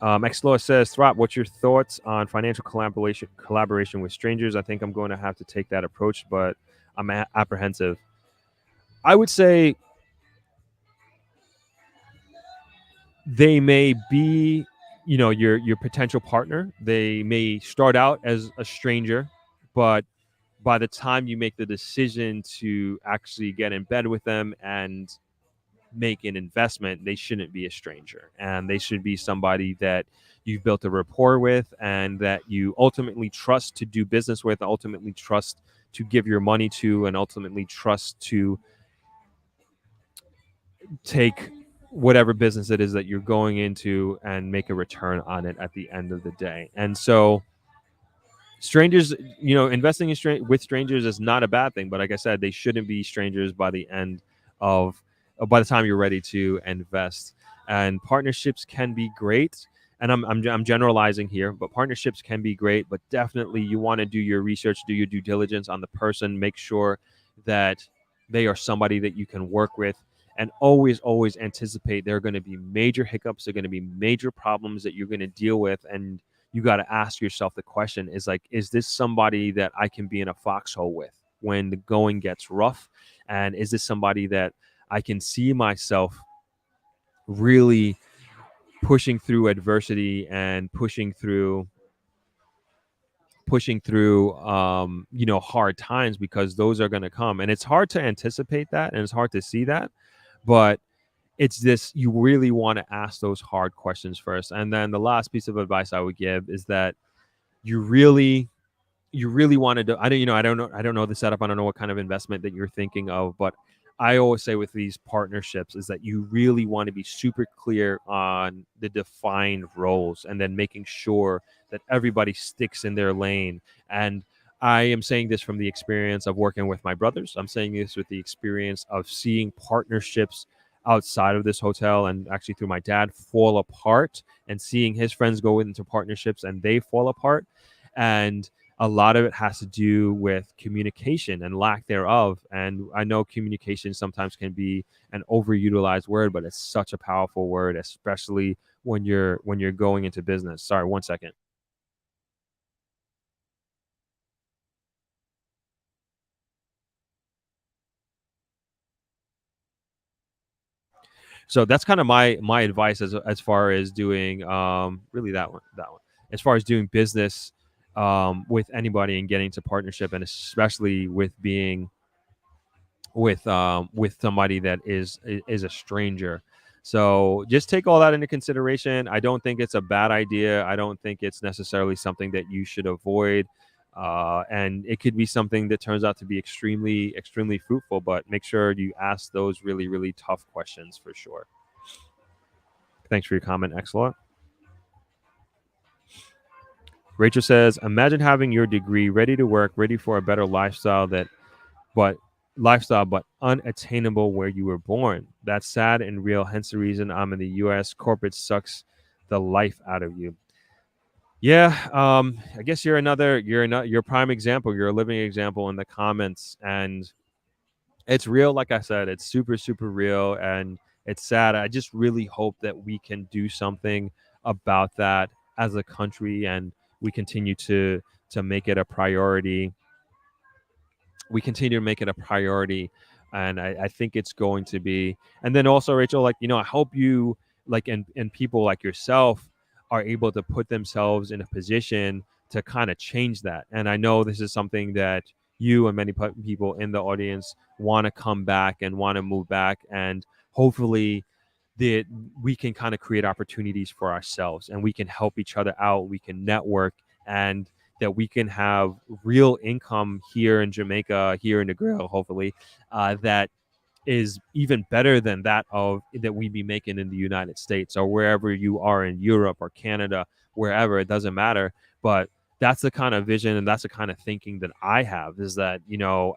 Xlor says, Throp, what's your thoughts on financial collaboration with strangers? I think I'm going to have to take that approach, but I'm apprehensive. I would say they may be, your potential partner. They may start out as a stranger, but by the time you make the decision to actually get in bed with them and make an investment, they shouldn't be a stranger, and they should be somebody that you've built a rapport with and that you ultimately trust to do business with, ultimately trust to give your money to, and ultimately trust to take whatever business it is that you're going into and make a return on it at the end of the day. And so strangers, investing with strangers is not a bad thing, but like I said, they shouldn't be strangers by the time you're ready to invest. And partnerships can be great, and I'm generalizing here, but partnerships can be great, but definitely you want to do your research, do your due diligence on the person, make sure that they are somebody that you can work with, and always anticipate there are going to be major hiccups, there are going to be major problems that you're going to deal with, and you got to ask yourself the question is like, is this somebody that I can be in a foxhole with when the going gets rough? And is this somebody that I can see myself really pushing through adversity and pushing through hard times, because those are going to come, and it's hard to anticipate that and it's hard to see that, but it's this, you really want to ask those hard questions first. And then the last piece of advice I would give is that you really want to do, I don't know the setup, I don't know what kind of investment that you're thinking of, but I always say with these partnerships is that you really want to be super clear on the defined roles, and then making sure that everybody sticks in their lane. And I am saying this from the experience of working with my brothers, I'm saying this with the experience of seeing partnerships outside of this hotel, and actually through my dad, fall apart, and seeing his friends go into partnerships and they fall apart. And a lot of it has to do with communication and lack thereof. And I know communication sometimes can be an overutilized word, but it's such a powerful word, especially when you're going into business. Sorry, one second. So that's kind of my advice as far as doing really that one as far as doing business with anybody and getting to partnership, and especially with somebody that is a stranger. So just take all that into consideration. I don't think it's a bad idea. I don't think it's necessarily something that you should avoid. And it could be something that turns out to be extremely fruitful, but make sure you ask those really tough questions for sure. Thanks for your comment, Excellent. Rachel says, imagine having your degree ready to work, ready for a better but lifestyle, but unattainable where you were born. That's sad and real. Hence the reason I'm in the US. Corporate sucks the life out of you. Yeah, I guess you're a prime example. You're a living example in the comments, and it's real. Like I said, it's super real, and it's sad. I just really hope that we can do something about that as a country, and we continue to make it a priority. We continue to make it a priority, and I think it's going to be. And then also, Rachel, like, I hope you, like, and people like yourself are able to put themselves in a position to kind of change that. And I know this is something that you and many people in the audience want to come back and want to move back, and hopefully that we can kind of create opportunities for ourselves, and we can help each other out, we can network, and that we can have real income here in Jamaica, here in Negril, hopefully, that is even better than that we be making in the United States, or wherever you are in Europe or Canada, wherever, it doesn't matter. But that's the kind of vision and that's the kind of thinking that I have, is that,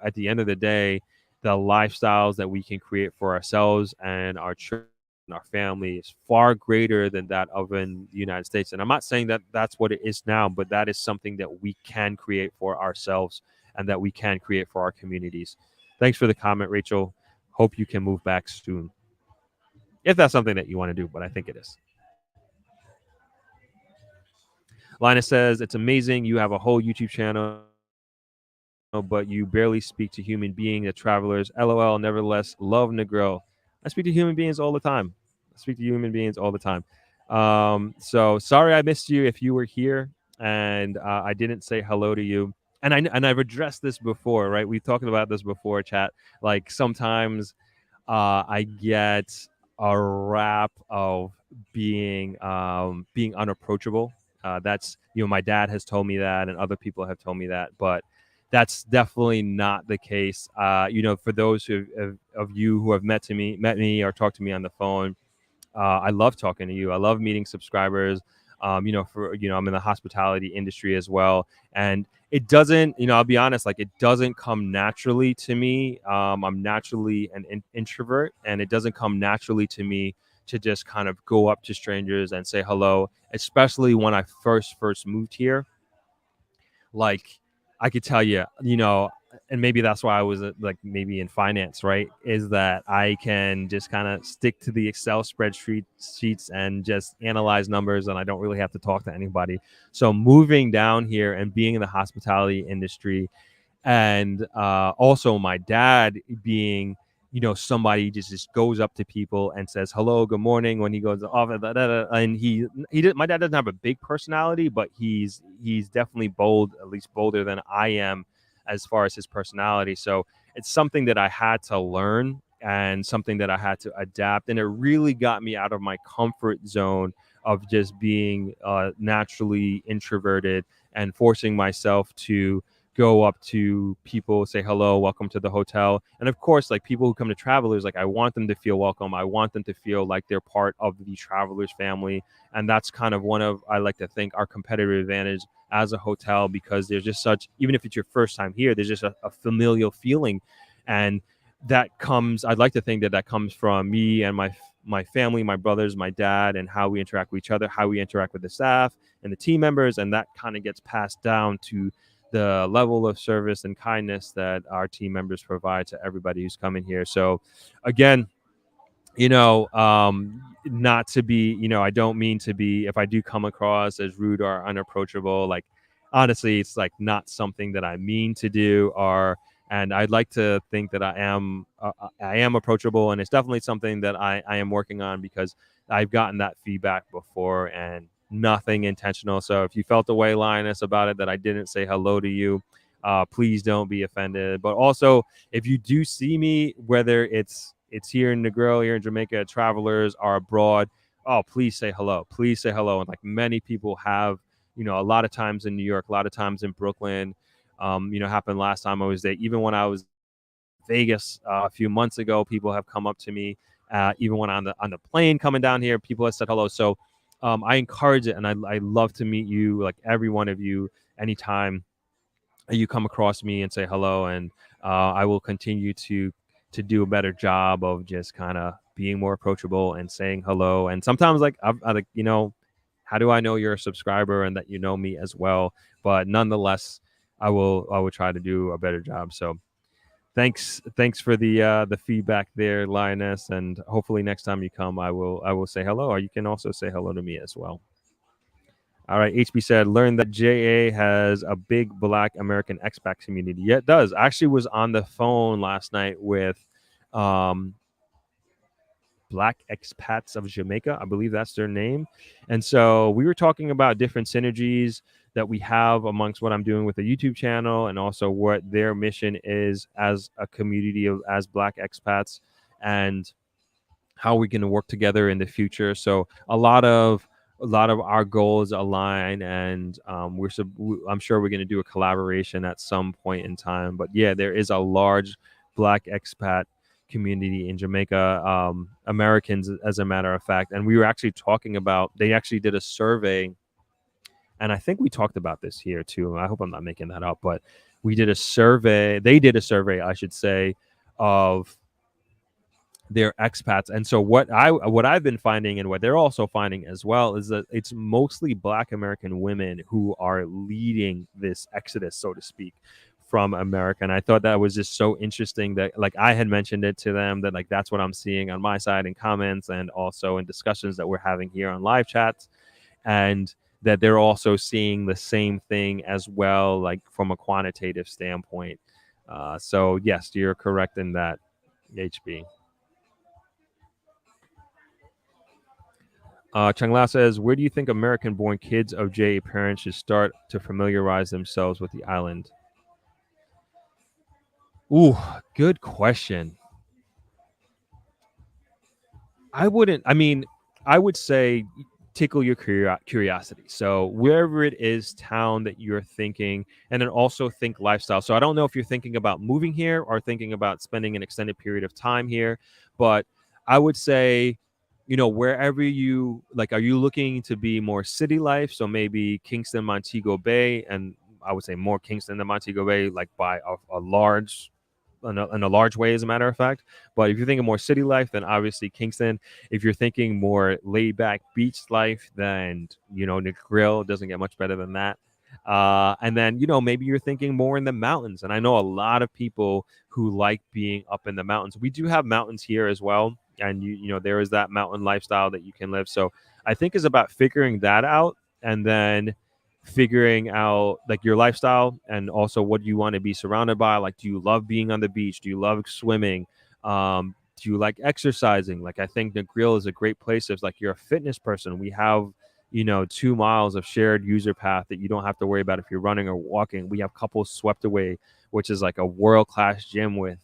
at the end of the day, the lifestyles that we can create for ourselves and our children and our family is far greater than that of in the United States. And I'm not saying that that's what it is now, but that is something that we can create for ourselves and that we can create for our communities. Thanks for the comment, Rachel. Hope you can move back soon, if that's something that you want to do, but I think it is. Linus says, it's amazing you have a whole YouTube channel, but you barely speak to human beings, the travelers. LOL, nevertheless, love Negril. I speak to human beings all the time. So sorry I missed you if you were here and I didn't say hello to you. And I've addressed this before, right? We've talked about this before, chat. Like, sometimes I get a rap of being unapproachable. That's, my dad has told me that, and other people have told me that, but that's definitely not the case. For those of you who have met me or talked to me on the phone, I love talking to you. I love meeting subscribers. I'm in the hospitality industry as well, and it doesn't. I'll be honest, like, it doesn't come naturally to me. I'm naturally an introvert, and it doesn't come naturally to me to just kind of go up to strangers and say hello, especially when I first moved here. Like, I could tell you, and maybe that's why I was like maybe in finance, right? Is that I can just kind of stick to the Excel spreadsheet sheets and just analyze numbers, and I don't really have to talk to anybody. So moving down here and being in the hospitality industry, and also my dad being somebody just goes up to people and says hello, good morning when he goes off, and he did. My dad doesn't have a big personality, but he's definitely bold, at least bolder than I am as far as his personality. So it's something that I had to learn and something that I had to adapt, and it really got me out of my comfort zone of just being naturally introverted and forcing myself to go up to people, say hello, welcome to the hotel. And of course, like people who come to Travelers, like I want them to feel welcome. I want them to feel like they're part of the Travelers family. And that's kind of one of, I like to think, our competitive advantage as a hotel, because there's just such, even if it's your first time here, there's just a familial feeling. And that comes, I'd like to think that comes from me and my family, my brothers, my dad, and how we interact with each other, how we interact with the staff and the team members. And that kind of gets passed down to the level of service and kindness that our team members provide to everybody who's coming here. So again, not to be, I don't mean to be, if I do come across as rude or unapproachable, like honestly, it's like not something that I mean to do, and I'd like to think that I am approachable, and it's definitely something that I am working on, because I've gotten that feedback before, and nothing intentional. So if you felt the way, Linus, about it, that I didn't say hello to you, please don't be offended. But also, if you do see me, whether it's here in Negril, here in Jamaica, Travelers, or abroad, oh, please say hello. Please say hello. And like many people have, a lot of times in New York, a lot of times in Brooklyn, happened last time I was there. Even when I was in Vegas a few months ago, people have come up to me. Even when on the plane coming down here, people have said hello. So I encourage it, and I love to meet you, like every one of you, anytime you come across me and say hello. And I will continue to do a better job of just kind of being more approachable and saying hello. And sometimes like I like, how do I know you're a subscriber and that you know me as well? But nonetheless, I will try to do a better job. So thanks for the feedback there, Linus, and hopefully next time you come, I will say hello, or you can also say hello to me as well. All right, HB said, learned that JA has a big Black American expat community. Yeah, it does. I actually was on the phone last night with Black Expats of Jamaica. I believe that's their name. And so we were talking about different synergies that we have amongst what I'm doing with the YouTube channel, and also what their mission is as a community of as Black expats, and how we can work together in the future. So a lot of our goals align, and I'm sure we're going to do a collaboration at some point in time. But yeah, there is a large Black expat community in Jamaica, Americans, as a matter of fact. And we were actually talking about, they actually did a survey, and I think we talked about this here too. I hope I'm not making that up, but we did a survey. They did a survey, I should say, of their expats. And so what I've been finding, and what they're also finding as well, is that it's mostly Black American women who are leading this exodus, so to speak, from America. And I thought that was just so interesting that, like, I had mentioned it to them, that like that's what I'm seeing on my side in comments, and also in discussions that we're having here on live chats, and that they're also seeing the same thing as well, like from a quantitative standpoint. So yes, you're correct in that, HB. Changla says, where do you think American-born kids of JA parents should start to familiarize themselves with the island? Ooh, good question. I would say tickle your curiosity. So wherever it is, town that you're thinking, and then also think lifestyle. So I don't know if you're thinking about moving here or thinking about spending an extended period of time here, but I would say, wherever you like, are you looking to be more city life? So maybe Kingston, Montego Bay, and I would say more Kingston than Montego Bay, like by a large in a large way, as a matter of fact. But if you're thinking more city life, then obviously Kingston. If you're thinking more laid back beach life, then Negril doesn't get much better than that. And then maybe you're thinking more in the mountains. And I know a lot of people who like being up in the mountains. We do have mountains here as well, and there is that mountain lifestyle that you can live. So I think is about figuring that out, and then figuring out like your lifestyle and also what you want to be surrounded by. Like, do you love being on the beach? Do you love swimming? Do you like exercising? Like, I think Negril is a great place if like you're a fitness person. We have 2 miles of shared user path that you don't have to worry about if you're running or walking. We have Couples Swept Away, which is like a world-class gym with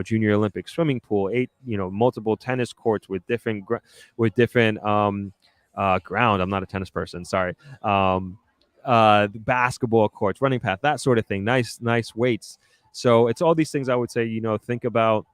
junior Olympic swimming pool, 8 multiple tennis courts with different ground. I'm not a tennis person, sorry. Basketball courts, running path, that sort of thing. Nice weights. So it's all these things I would say, think about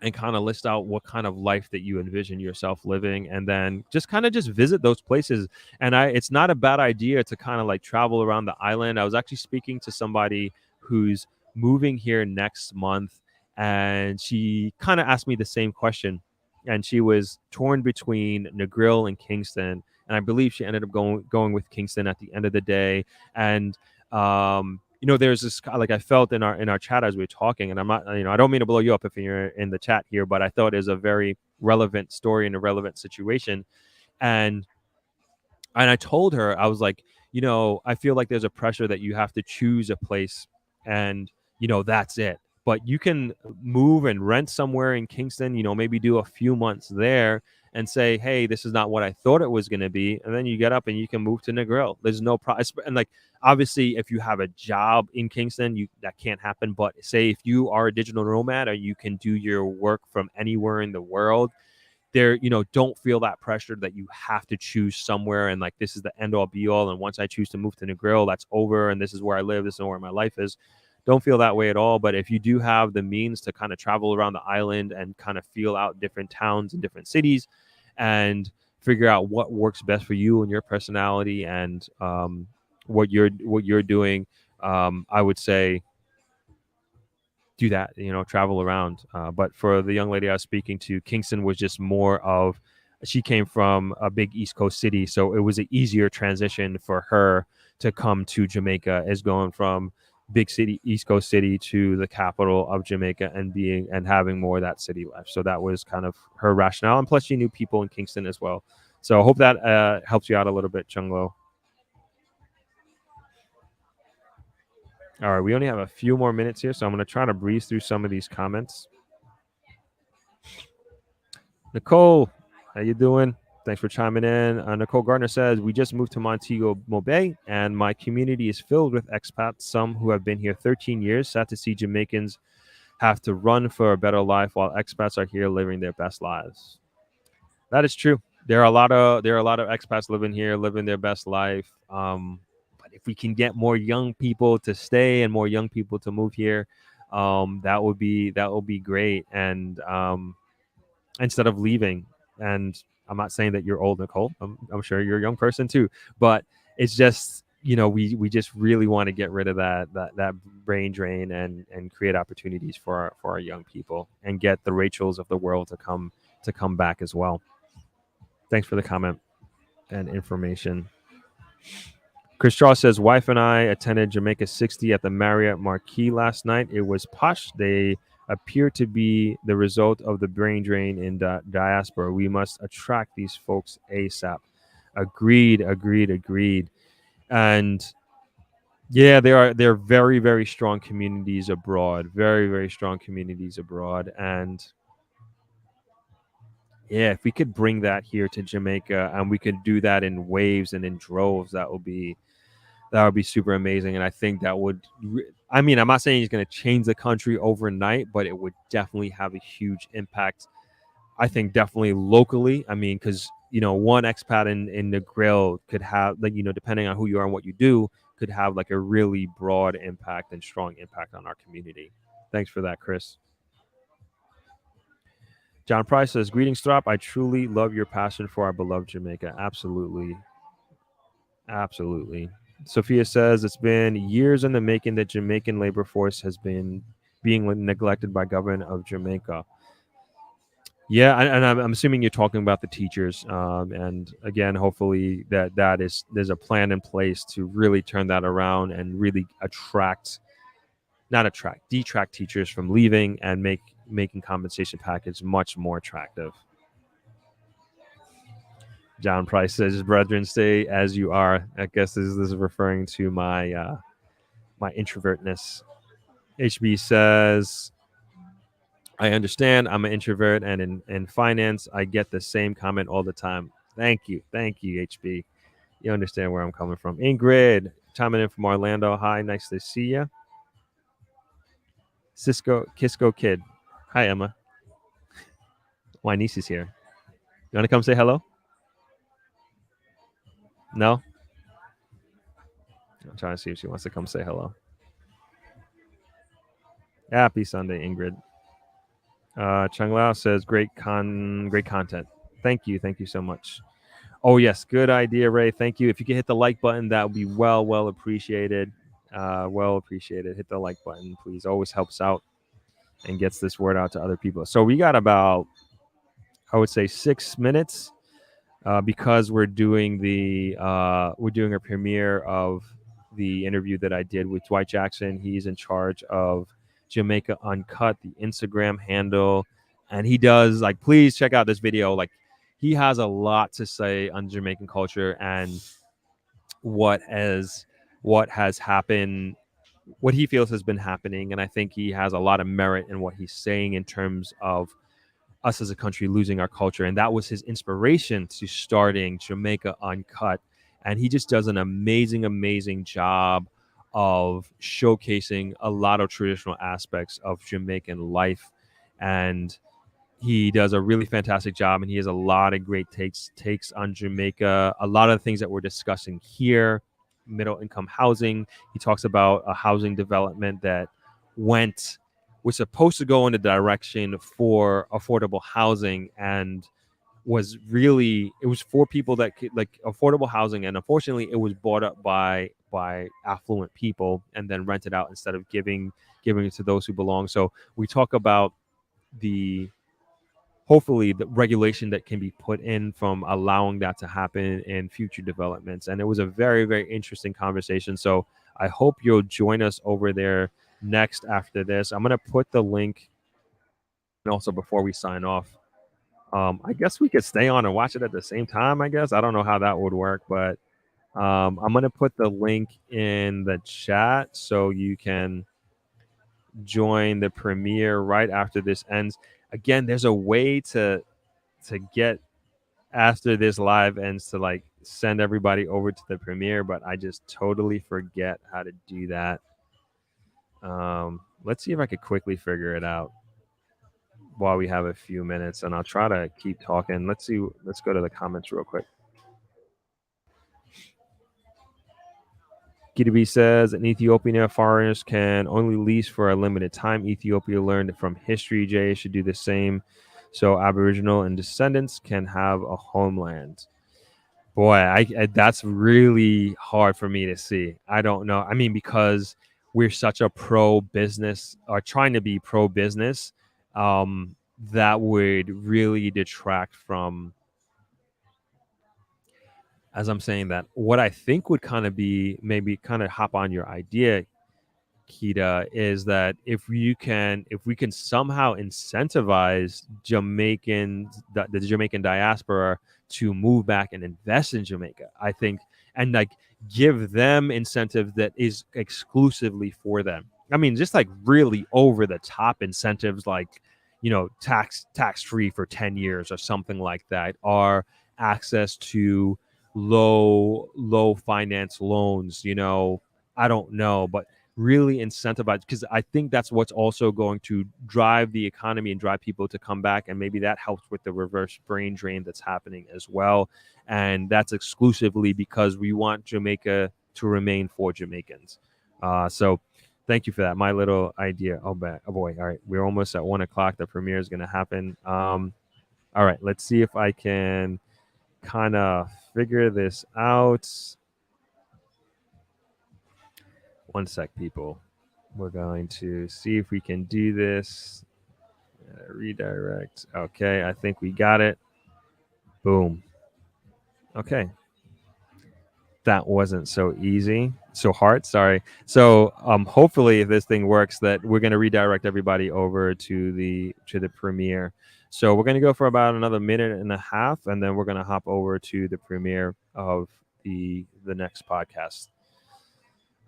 and kind of list out what kind of life that you envision yourself living, and then just kind of just visit those places. And it's not a bad idea to kind of like travel around the island. I was actually speaking to somebody who's moving here next month, and she kind of asked me the same question, and she was torn between Negril and Kingston, and I believe she ended up going with Kingston at the end of the day. And there's this, like, I felt in our chat as we were talking, and I'm not, I don't mean to blow you up if you're in the chat here, but I thought it was a very relevant story and a relevant situation. And I told her, I was like, I feel like there's a pressure that you have to choose a place, and that's it. But you can move and rent somewhere in Kingston, maybe do a few months there and say, hey, this is not what I thought it was going to be. And then you get up and you can move to Negril. There's no problem. And like, obviously, if you have a job in Kingston, that can't happen. But say if you are a digital nomad, or you can do your work from anywhere in the world, there, don't feel that pressure that you have to choose somewhere and like this is the end all be all. And once I choose to move to Negril, that's over, and this is where I live, this is where my life is. Don't feel that way at all. But if you do have the means to kind of travel around the island and kind of feel out different towns and different cities, and figure out what works best for you and your personality, and what you're doing, I would say do that, travel around. But for the young lady I was speaking to, Kingston was just more of, she came from a big East Coast city, so it was an easier transition for her to come to Jamaica, as going from big city, East Coast city, to the capital of Jamaica, and having more of that city life. So that was kind of her rationale. And plus she knew people in Kingston as well. So I hope that helps you out a little bit, Chunglo. All right, we only have a few more minutes here, so I'm going to try to breeze through some of these comments. Nicole, how you doing? Thanks for chiming in. Nicole Gardner says, we just moved to Montego Bay, and my community is filled with expats, some who have been here 13 years. Sad to see Jamaicans have to run for a better life while expats are here living their best lives. That is true. There are a lot of expats living here, living their best life. But if we can get more young people to stay and more young people to move here, that would be great. And instead of leaving, and I'm not saying that you're old, Nicole. I'm sure you're a young person too, but it's just, we just really want to get rid of that brain drain, and create opportunities for our young people, and get the Rachels of the world to come back as well. Thanks for the comment and information. Chris Shaw says, wife and I attended Jamaica 60 at the Marriott Marquis last night. It was posh. They appear to be the result of the brain drain in diaspora. We must attract these folks ASAP. Agreed. And yeah, they're very, very strong communities abroad. Very, very strong communities abroad. And yeah, if we could bring that here to Jamaica, and we could do that in waves and in droves, that would be super amazing. And I think that would, I'm not saying it's going to change the country overnight, but it would definitely have a huge impact. I think definitely locally. Because, one expat in Negril could have, like, depending on who you are and what you do, could have like a really broad impact and strong impact on our community. Thanks for that, Chris. John Price says, greetings, Strop. I truly love your passion for our beloved Jamaica. Absolutely. Sophia says, it's been years in the making that Jamaican labor force has been being neglected by government of Jamaica. Yeah, and I'm assuming you're talking about the teachers, and again, hopefully there's a plan in place to really turn that around and really detract teachers from leaving and making compensation package much more attractive. John Price says, "Brethren, stay as you are." I guess this is referring to my introvertness. HB says, "I understand. I'm an introvert, and in finance, I get the same comment all the time." Thank you, HB. You understand where I'm coming from. Ingrid, chiming in from Orlando. Hi, nice to see you. Kisco Kid. Hi, Emma. My niece is here. You want to come say hello? No? I'm trying to see if she wants to come say hello. Happy Sunday, Ingrid. Chung Lao says, great content. Thank you so much. Oh yes, good idea, Ray. Thank you. If you could hit the like button, that would be well appreciated. Well appreciated. Hit the like button, please. Always helps out and gets this word out to other people. So we got about, I would say, 6 minutes because we're doing a premiere of the interview that I did with Dwight Jackson. He's in charge of Jamaica Uncut, the Instagram handle, and he does, like, please check out this video. Like, he has a lot to say on Jamaican culture and what has happened, what he feels has been happening, and I think he has a lot of merit in what he's saying in terms of us as a country losing our culture. And that was his inspiration to starting Jamaica Uncut. And he just does an amazing job of showcasing a lot of traditional aspects of Jamaican life. And he does a really fantastic job, and he has a lot of great takes on Jamaica. A lot of the things that we're discussing here, middle income housing. He talks about a housing development that was supposed to go in the direction for affordable housing, and it was for people that could, like, affordable housing, and unfortunately it was bought up by affluent people and then rented out instead of giving it to those who belong. So we talk about hopefully the regulation that can be put in from allowing that to happen in future developments. And it was a very interesting conversation. So I hope you'll join us over there next after this. I'm going to put the link, and also before we sign off, I guess we could stay on and watch it at the same time. I don't know how that would work, but I'm going to put the link in the chat so you can join the premiere right after this ends. Again, there's a way to get, after this live ends, to, like, send everybody over to the premiere, but I just totally forget how to do that. Let's see if I could quickly figure it out while we have a few minutes, and I'll try to keep talking. Let's go to the comments real quick. Kidabi says, in Ethiopia, foreigners can only lease for a limited time. Ethiopia learned from history. Jay should do the same so Aboriginal and descendants can have a homeland. Boy, I that's really hard for me to see. I don't know. I mean, because we're such a pro-business, or trying to be pro-business, that would really detract from, as I'm saying that, what I think would kind of be, maybe kind of hop on your idea, Kita, is that if we can somehow incentivize the Jamaican diaspora to move back and invest in Jamaica, I think, and, like, give them incentive that is exclusively for them. I mean, just, like, really over the top incentives, like, tax free for 10 years or something like that, or access to low finance loans. I don't know, but really incentivize, because I think that's what's also going to drive the economy and drive people to come back, and maybe that helps with the reverse brain drain that's happening as well. And that's exclusively because we want Jamaica to remain for Jamaicans. So thank you for that. My little idea. Oh boy. All right, we're almost at 1 o'clock. The premiere is going to happen. All right, let's see if I can kind of figure this out. One sec, people. We're going to see if we can do this. Redirect. Okay, I think we got it. Boom. Okay. That wasn't so easy. So hard, sorry. So hopefully if this thing works, that we're going to redirect everybody over to the premiere. So we're going to go for about another minute and a half, and then we're going to hop over to the premiere of the next podcast.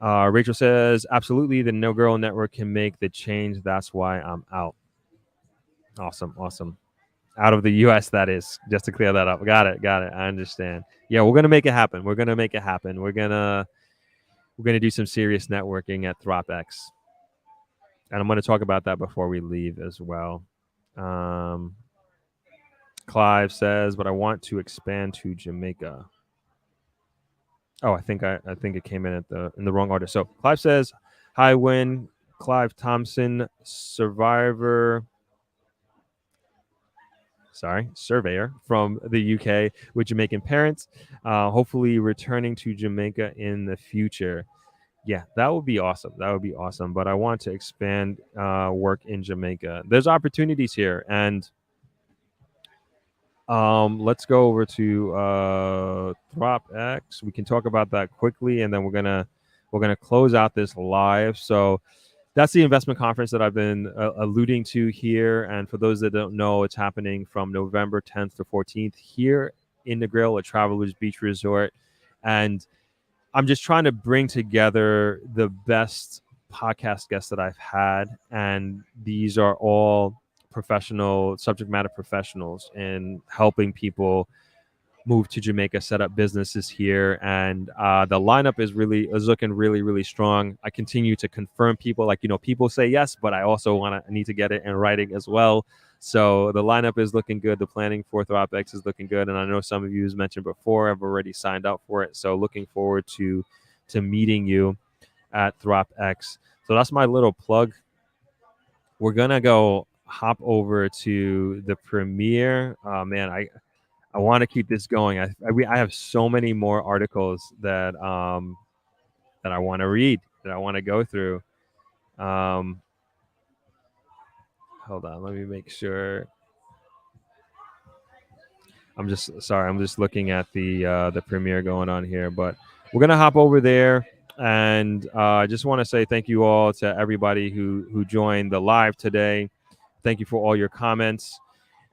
Rachel says, absolutely, the Negril Network can make the change. That's why I'm out. Awesome. Out of the U.S., that is, just to clear that up. Got it. I understand. Yeah, we're gonna make it happen. We're gonna do some serious networking at ThropX, and I'm gonna talk about that before we leave as well. Clive says, but I want to expand to Jamaica. Oh, I think it came in in the wrong order. So Clive says, hi, Win. Clive Thompson, surveyor from the UK with Jamaican parents, hopefully returning to Jamaica in the future. Yeah, that would be awesome. But I want to expand work in Jamaica. There's opportunities here, and let's go over to ThropX. We can talk about that quickly, and then we're gonna close out this live. So that's the investment conference that I've been alluding to here. And for those that don't know, it's happening from November 10th to 14th here in Negril, a Travelers Beach Resort. And I'm just trying to bring together the best podcast guests that I've had. And these are all professional, subject matter professionals in helping people move to Jamaica, set up businesses here, and the lineup is looking really strong. I continue to confirm people, people say yes, but I also need to get it in writing as well. So the lineup is looking good. The planning for ThropX is looking good, and I know some of you, as mentioned before, have already signed up for it. So looking forward to meeting you at ThropX. So that's my little plug. We're gonna go hop over to the premiere. Man, I want to keep this going. I have so many more articles that that I want to read, that I want to go through. Hold on, let me make sure. I'm just looking at the premiere going on here, but we're gonna hop over there, and I just want to say thank you all to everybody who joined the live today. Thank you for all your comments.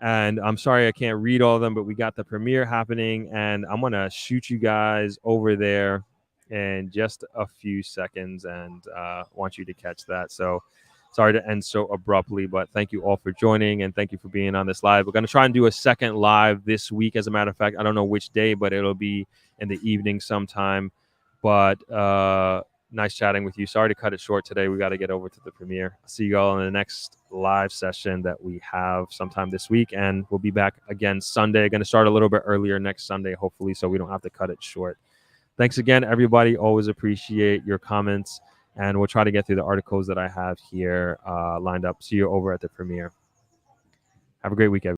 And I'm sorry I can't read all of them, but we got the premiere happening, and I'm going to shoot you guys over there in just a few seconds, and want you to catch that. So sorry to end so abruptly, but thank you all for joining, and thank you for being on this live. We're going to try and do a second live this week. As a matter of fact, I don't know which day, but it'll be in the evening sometime. But nice chatting with you. Sorry to cut it short today. We got to get over to the premiere. I'll see you all in the next live session that we have sometime this week, and we'll be back again Sunday. Going to start a little bit earlier next Sunday, hopefully, so we don't have to cut it short. Thanks again, everybody. Always appreciate your comments, and we'll try to get through the articles that I have here lined up. See you over at the premiere. Have a great week, everybody.